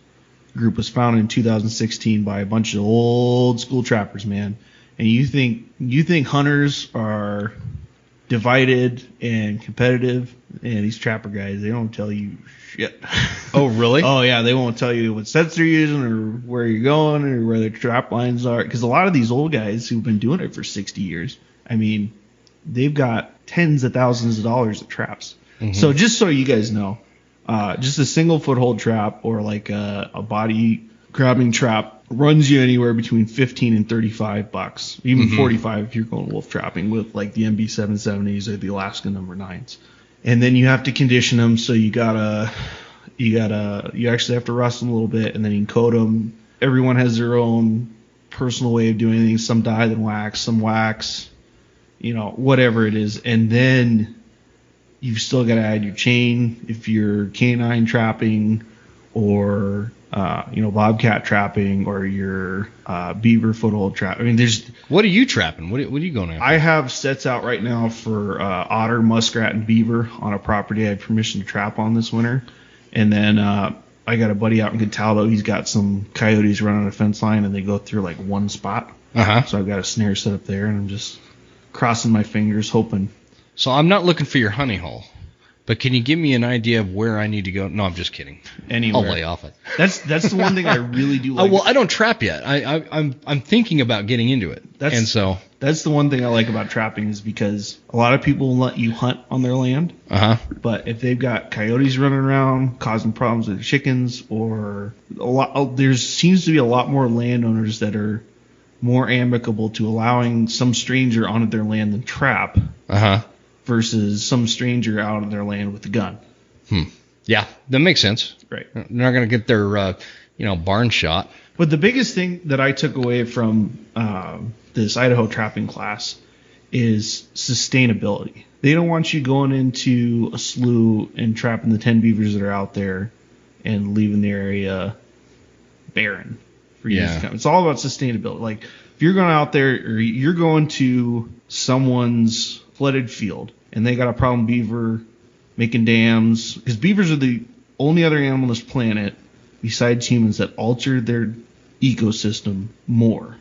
group was founded in 2016 by a bunch of old school trappers, man. And you think hunters are divided and competitive, and these trapper guys, they don't tell you shit. Oh, really? Oh, yeah, they won't tell you what sets they're using or where you're going or where their trap lines are. Because a lot of these old guys who've been doing it for 60 years, I mean, they've got tens of thousands of dollars of traps. Mm-hmm. So just so you guys know, just a single foothold trap or like a body grabbing trap runs you anywhere between $15 and $35, even $45 if you're going wolf trapping with like the MB 770s or the Alaska number 9s. And then you have to condition them, so you actually have to rust them a little bit, and then you can coat them. Everyone has their own personal way of doing things. Some dye, then wax, some wax, whatever it is. And then you've still got to add your chain if you're canine trapping or bobcat trapping or your beaver foothold trap. I mean, what are you trapping? What are you going after? I have sets out right now for otter, muskrat, and beaver on a property I have permission to trap on this winter. And then I got a buddy out in Cataldo. He's got some coyotes running a fence line, and they go through like one spot. So I've got a snare set up there, and I'm just crossing my fingers, hoping. So I'm not looking for your honey hole. But can you give me an idea of where I need to go? No, I'm just kidding. Anywhere. I'll lay off it. That's the one thing I really do like. Well, I don't trap yet. I'm thinking about getting into it. That's the one thing I like about trapping is because a lot of people will let you hunt on their land. But if they've got coyotes running around causing problems with chickens, or there seems to be a lot more landowners that are more amicable to allowing some stranger onto their land than trap. Versus some stranger out on their land with a gun. Yeah, that makes sense. Right. They're not going to get their, barn shot. But the biggest thing that I took away from this Idaho trapping class is sustainability. They don't want you going into a slough and trapping the 10 beavers that are out there and leaving the area barren for you to come. It's all about sustainability. Like, if you're going out there or you're going to someone's flooded field, and they got a problem beaver making dams, because beavers are the only other animal on this planet besides humans that alter their ecosystem more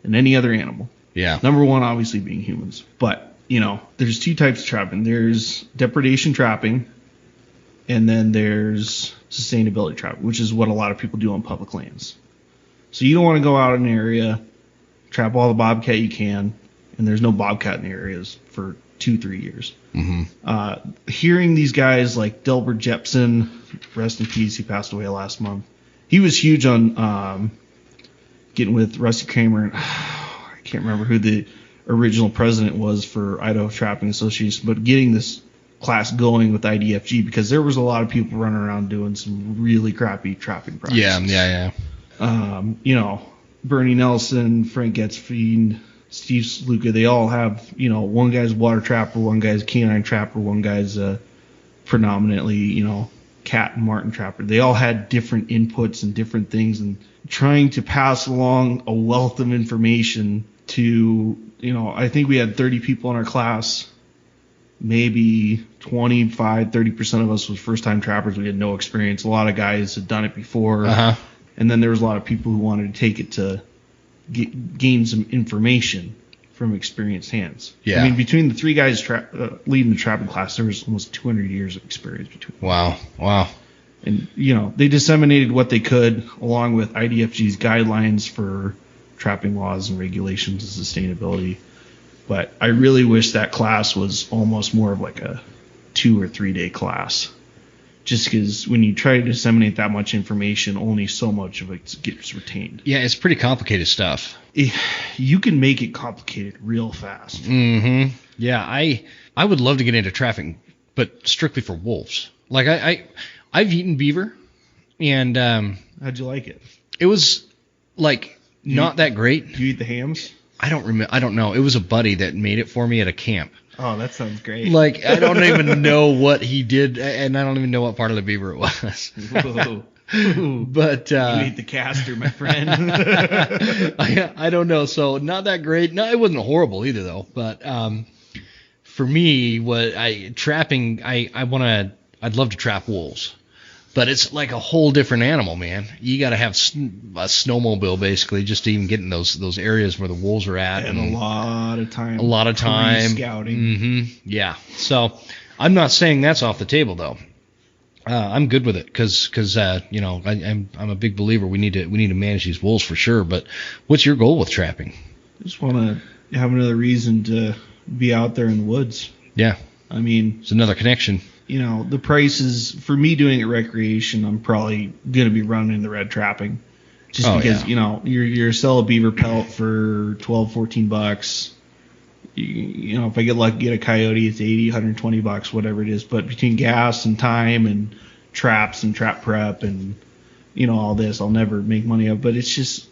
than any other animal. Yeah. Number one, obviously, being humans. But, there's two types of trapping. There's depredation trapping, and then there's sustainability trapping, which is what a lot of people do on public lands. So you don't want to go out in an area, trap all the bobcat you can, and there's no bobcat in the areas for 2-3 years. Hearing these guys like Delbert Jepson, rest in peace, he passed away last month. He was huge on getting with Rusty Kramer. And, I can't remember who the original president was for Idaho Trapping Association, but getting this class going with IDFG, because there was a lot of people running around doing some really crappy trapping practices. Yeah. Bernie Nelson, Frank Getzfiend, Steve Sluka, they all have, one guy's water trapper, one guy's canine trapper, one guy's predominantly, cat and marten trapper. They all had different inputs and different things, and trying to pass along a wealth of information to, I think we had 30 people in our class. Maybe 25, 30% of us was first-time trappers. We had no experience. A lot of guys had done it before. Uh-huh. And then there was a lot of people who wanted to take it to gain some information from experienced hands. Yeah. I mean, between the three guys leading the trapping class, there was almost 200 years of experience between them. Wow. And, they disseminated what they could along with IDFG's guidelines for trapping laws and regulations and sustainability. But I really wish that class was almost more of like a 2 or 3 day class. Just because when you try to disseminate that much information, only so much of it gets retained. Yeah, it's pretty complicated stuff. You can make it complicated real fast. Mm-hmm. Yeah, I would love to get into trapping, but strictly for wolves. Like I've eaten beaver, and how'd you like it? It was like not that great. Did you eat the hams? I don't remember. I don't know. It was a buddy that made it for me at a camp. Oh, that sounds great. Like, I don't even know what he did, and I don't even know what part of the beaver it was. Whoa. But you ate the caster, my friend. I don't know. So not that great. No, it wasn't horrible either, though. But for me, I'd love to trap wolves. But it's like a whole different animal, man. You got to have a snowmobile, basically, just to even get in those areas where the wolves are at. And a lot of time. Scouting. Mm-hmm. Yeah. So I'm not saying that's off the table, though. I'm good with it because I'm a big believer we need to manage these wolves for sure. But what's your goal with trapping? I just want to have another reason to be out there in the woods. Yeah. I mean, it's another connection. The prices for me doing it recreation, I'm probably going to be running the red trapping, just because you're sell a beaver pelt for $12-14. If I get lucky, get a coyote, it's $80-120, whatever it is. But between gas and time and traps and trap prep and all this, I'll never make money up. But it's just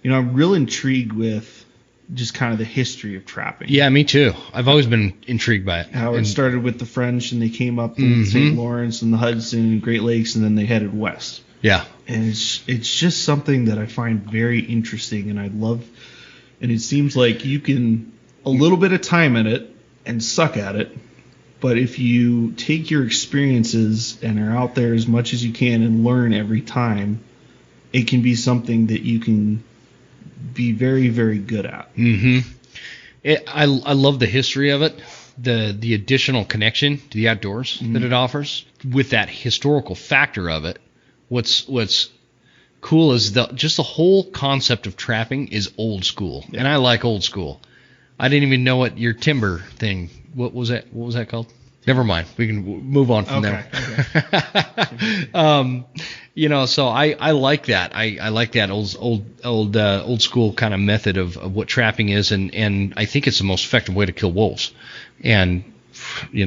I'm real intrigued with just kind of the history of trapping. Yeah, me too. I've always been intrigued by it. How it started with the French, and they came up in St. Lawrence and the Hudson and Great Lakes, and then they headed west. Yeah. And it's just something that I find very interesting, and I love. And it seems like you can a little bit of time at it and suck at it, but if you take your experiences and are out there as much as you can and learn every time, it can be something that you can be very, very good at. Mm-hmm. I love the history of it, the additional connection to the outdoors that it offers with that historical factor of it. What's cool is just the whole concept of trapping is old school, and I like old school. I didn't even know what your timber thing. What was that? What was that called? Never mind. We can move on from there. Okay. So I like that. I like that old school kind of method of what trapping is, and I think it's the most effective way to kill wolves. And we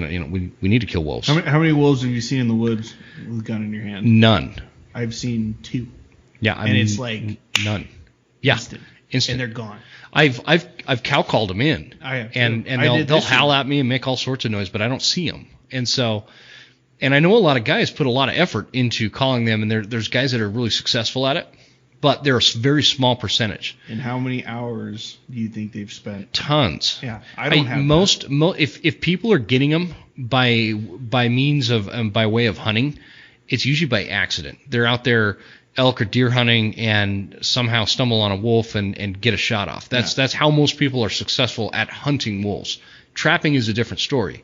need to kill wolves. How many wolves have you seen in the woods with a gun in your hand? None. I've seen 2. Yeah, it's like none. Yeah, instant, and they're gone. I've cow called them in, I have and they'll howl at me and make all sorts of noise, but I don't see them. And I know a lot of guys put a lot of effort into calling them, and there's guys that are really successful at it, but they're a very small percentage. And how many hours do you think they've spent? Tons. Yeah, I don't have if people are getting them by means of by way of hunting, it's usually by accident. They're out there elk or deer hunting and somehow stumble on a wolf and get a shot off. That's how most people are successful at hunting wolves. Trapping is a different story.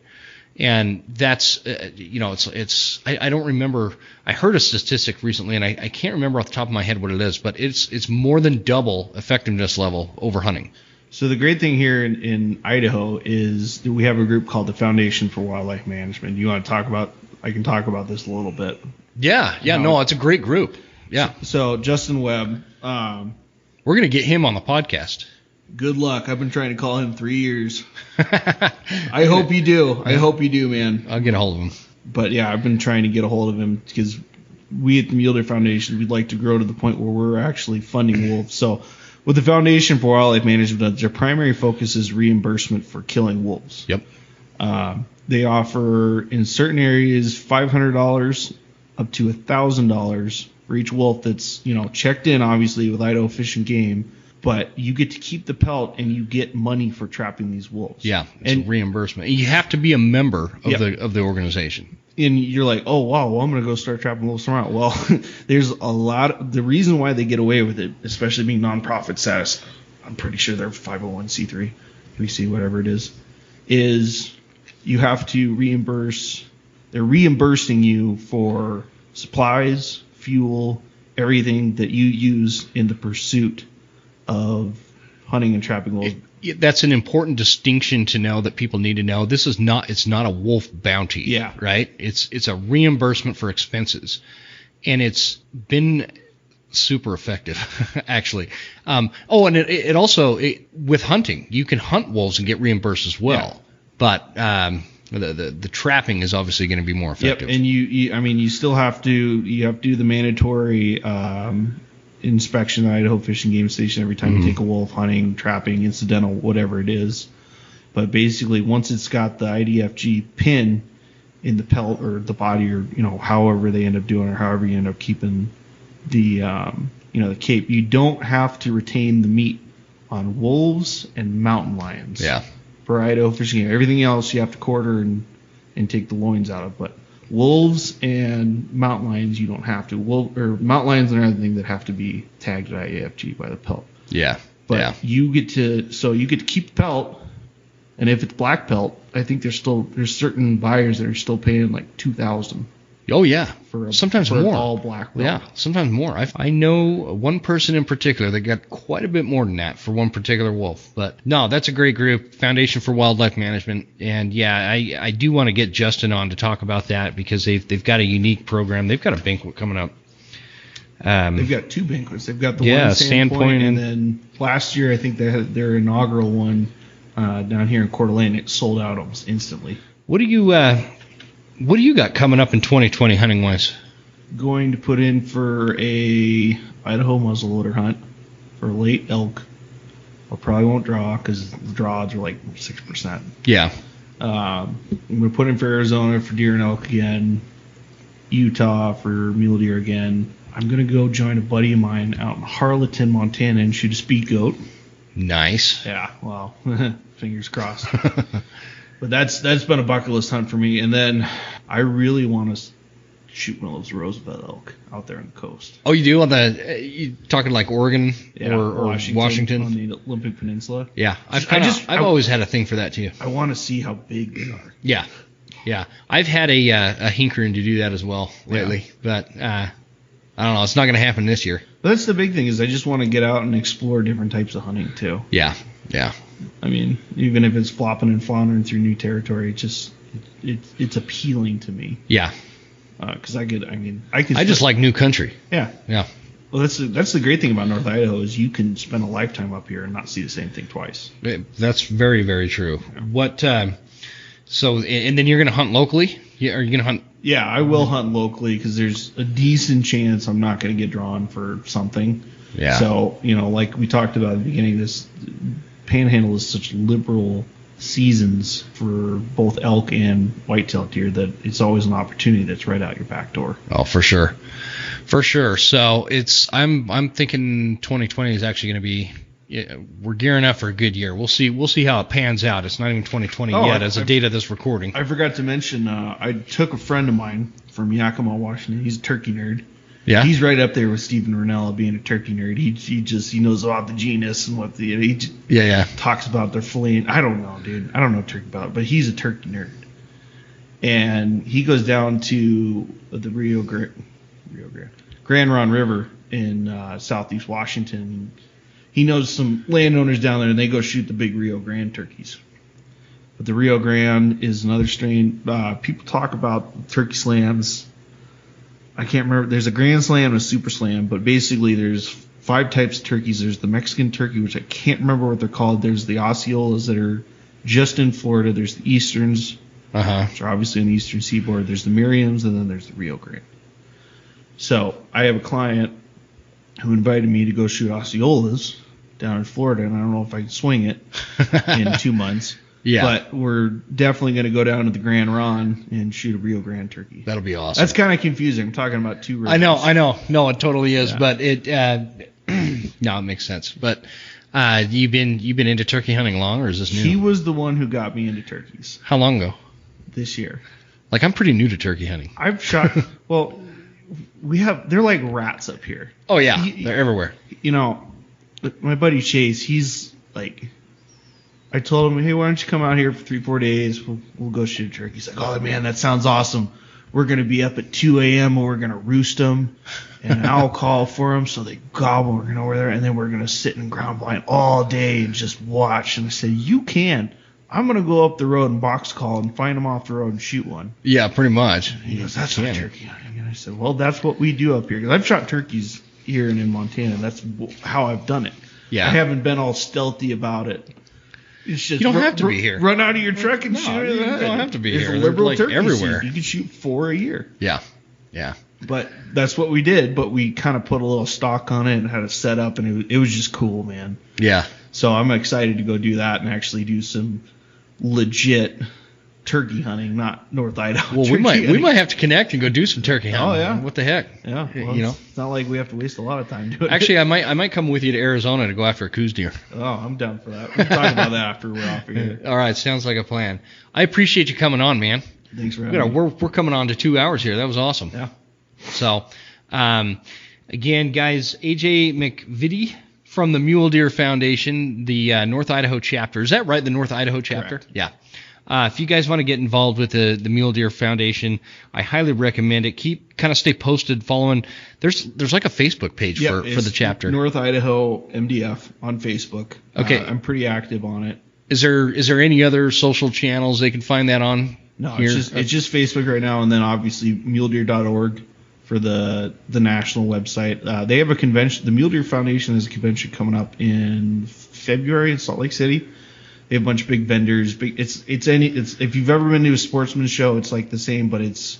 And that's, I don't remember. I heard a statistic recently, and I can't remember off the top of my head what it is, but it's more than double effectiveness level over hunting. So the great thing here in Idaho is that we have a group called the Foundation for Wildlife Management. You want to talk about? I can talk about this a little bit. Yeah. No, it's a great group. Yeah. So Justin Webb. We're gonna get him on the podcast. Good luck. I've been trying to call him 3 years. I hope you do. I hope you do, man. I'll get a hold of him. But yeah, I've been trying to get a hold of him because we at the Mule Deer Foundation, we'd like to grow to the point where we're actually funding wolves. So with the Foundation for Wildlife Management, their primary focus is reimbursement for killing wolves. Yep. They offer in certain areas $500 up to $1,000 for each wolf that's checked in, obviously with Idaho Fish and Game. But you get to keep the pelt and you get money for trapping these wolves. Yeah, it's a reimbursement. You have to be a member of the organization. And you're like, oh, wow, well, I'm going to go start trapping wolves tomorrow. Well, there's a lot. The reason why they get away with it, especially being nonprofit status, I'm pretty sure they're 501c3, 3C, whatever it is you have to reimburse. They're reimbursing you for supplies, fuel, everything that you use in the pursuit of hunting and trapping wolves. That's an important distinction to know that people need to know. It's not a wolf bounty. Yeah. Right? It's a reimbursement for expenses. And it's been super effective, actually. And it also, with hunting, you can hunt wolves and get reimbursed as well. Yeah. But the trapping is obviously going to be more effective. Yep, and you still have to do the mandatory inspection at Idaho Fish and Game Station every time you take a wolf hunting, trapping, incidental, whatever it is. But basically, once it's got the IDFG pin in the pelt or the body, or however they end up doing, or however you end up keeping the the cape, you don't have to retain the meat on wolves and mountain lions. Yeah. For Idaho Fish and Game, everything else you have to quarter and take the loins out of, but wolves and mountain lions, you don't have to. Mountain lions are another thing that have to be tagged at IAFG by the pelt. Yeah. But you get to keep the pelt, and if it's black pelt, I think there's certain buyers that are still paying like $2,000. Oh yeah, sometimes more. All black pelt. Yeah, sometimes more. I know one person in particular that got quite a bit more than that for one particular wolf. But no, that's a great group, Foundation for Wildlife Management, and yeah, I do want to get Justin on to talk about that because they've got a unique program. They've got a banquet coming up. They've got two banquets. They've got the one in Sandpoint, and then last year I think they had their inaugural one down here in Coeur d'Alene. It sold out almost instantly. What do you got coming up in 2020 hunting wise? Going to put in for a Idaho muzzleloader hunt for late elk. I probably won't draw because the draw odds are like 6%. Yeah. I'm going to put in for Arizona for deer and elk again. Utah for mule deer again. I'm going to go join a buddy of mine out in Harleton, Montana, and shoot a speed goat. Nice. Yeah, well, fingers crossed. But that's been a bucket list hunt for me. And then I really want to shoot one of those Roosevelt elk out there on the coast. Oh, you do? You talking like Oregon or Washington? On the Olympic Peninsula. Yeah. I've always had a thing for that too. I want to see how big they are. Yeah. Yeah. I've had a hinkering to do that as well lately. Yeah. But I don't know. It's not going to happen this year. But that's the big thing is I just want to get out and explore different types of hunting too. Yeah. Yeah. I mean, even if it's flopping and floundering through new territory, it's appealing to me. Yeah. Because I just like new country. Yeah. Yeah. Well, that's the great thing about North Idaho is you can spend a lifetime up here and not see the same thing twice. That's very, very true. What? So, and then you're going to hunt locally? Are you going to hunt? Yeah, I will hunt locally because there's a decent chance I'm not going to get drawn for something. Yeah. So, like we talked about at the beginning of this, Panhandle is such liberal seasons for both elk and whitetail deer that it's always an opportunity that's right out your back door. Oh, for sure. For sure. So I'm thinking 2020 is actually going to be, we're gearing up for a good year. We'll see how it pans out. It's not even 2020 yet as a date of this recording. I forgot to mention, I took a friend of mine from Yakima, Washington. He's a turkey nerd. Yeah. He's right up there with Stephen Ranella being a turkey nerd. He knows about the genus and what he talks about their filleting. I don't know, dude. I don't know turkey about it, but he's a turkey nerd. And he goes down to the Grand Ronde River in southeast Washington. He knows some landowners down there, and they go shoot the big Rio Grande turkeys. But the Rio Grande is another strain. People talk about turkey slams. I can't remember. There's a Grand Slam and a Super Slam, but basically there's 5 types of turkeys. There's the Mexican turkey, which I can't remember what they're called. There's the Osceolas that are just in Florida. There's the Easterns, which are obviously on the Eastern Seaboard. There's the Merriams, and then there's the Rio Grande. So I have a client who invited me to go shoot Osceolas down in Florida, and I don't know if I can swing it in 2 months. Yeah. But we're definitely going to go down to the Grand Ron and shoot a Rio Grande turkey. That'll be awesome. That's kind of confusing. I'm talking about 2 rivers. I know. No, it totally is. Yeah. But it no, it makes sense. But you've been into turkey hunting long, or is this new? He was the one who got me into turkeys. How long ago? This year. Like, I'm pretty new to turkey hunting. I've shot. Well, they're like rats up here. Oh yeah, they're everywhere. You know, my buddy Chase, he's like, I told him, hey, why don't you come out here for 3-4 days? We'll go shoot a turkey. He's like, oh man, that sounds awesome. We're gonna be up at 2 a.m. and we're gonna roost them, and I'll call for them so they gobble. We're gonna over there, and then we're gonna sit in ground blind all day and just watch. And I said, you can. I'm going to go up the road and box call and find them off the road and shoot one. Yeah, pretty much. And he goes, that's not turkey hunting. And I said, well, that's what we do up here. Because I've shot turkeys here and in Montana. That's how I've done it. Yeah. I haven't been all stealthy about it. It's just you don't have to be here. Run out of your truck and shoot it. You don't have to be here. There's liberal like turkey everywhere. You can shoot 4 a year. Yeah. But that's what we did. But we kind of put a little stock on it and had it set up, and it was just cool, man. Yeah. So I'm excited to go do that and actually do some legit turkey hunting, not North Idaho. Well, we might have to connect and go do some turkey hunting. Oh yeah, what the heck? Yeah, well, it's not like we have to waste a lot of time doing it. Actually, I might come with you to Arizona to go after a coos deer. Oh, I'm down for that. We'll talk about that after we're off here. All right, sounds like a plan. I appreciate you coming on, man. Thanks for having me. We're coming on to 2 hours here. That was awesome. Yeah. So, again, guys, AJ MacVittie from the Mule Deer Foundation, the North Idaho Chapter. Is that right, the North Idaho Chapter? Correct. Yeah. If you guys want to get involved with the Mule Deer Foundation, I highly recommend it. Stay posted, following. There's like a Facebook page for the chapter. North Idaho MDF on Facebook. Okay. I'm pretty active on it. Is there any other social channels they can find that on? No, here? It's just Facebook right now, and then obviously muledeer.org for the national website. They have a convention. The Mule Deer Foundation has a convention coming up in February in Salt Lake City. They have a bunch of big vendors. It's if you've ever been to a sportsman show, it's like the same, but it's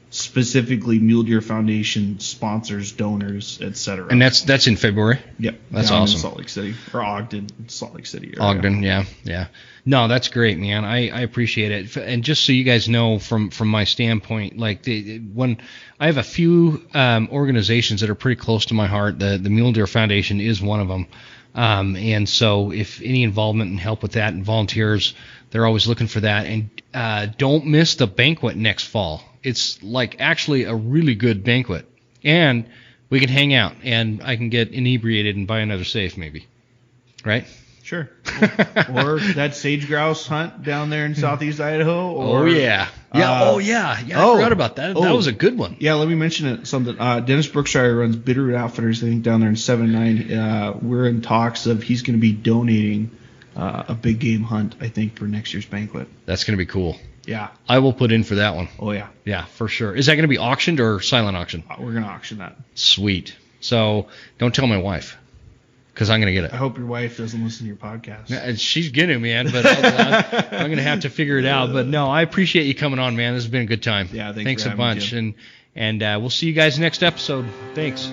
specifically Mule Deer Foundation sponsors, donors, etc. And that's in February. Yep, that's down awesome. In Salt Lake City or Ogden, Salt Lake City area. Ogden, yeah. No, that's great, man. I appreciate it. And just so you guys know, from my standpoint, like when I have a few organizations that are pretty close to my heart, the Mule Deer Foundation is one of them. And so if any involvement and help with that and volunteers, they're always looking for that. And don't miss the banquet next fall. It's like actually a really good banquet. And we can hang out, and I can get inebriated and buy another safe maybe. Right? Sure. Or that sage grouse hunt down there in southeast Idaho. Or, I forgot about that. That was a good one. Yeah, let me mention something. Dennis Brookshire runs Bitterroot Outfitters, I think, down there in 7-9. We're in talks of he's going to be donating a big game hunt, I think, for next year's banquet. That's going to be cool. Yeah. I will put in for that one. Oh, yeah. Yeah, for sure. Is that going to be auctioned or silent auction? We're going to auction that. Sweet. So don't tell my wife, because I'm going to get it. I hope your wife doesn't listen to your podcast. She's going to, man, but I'm going to have to figure it out. But no, I appreciate you coming on, man. This has been a good time. Yeah, thanks for a bunch. Jim. And we'll see you guys next episode. Thanks.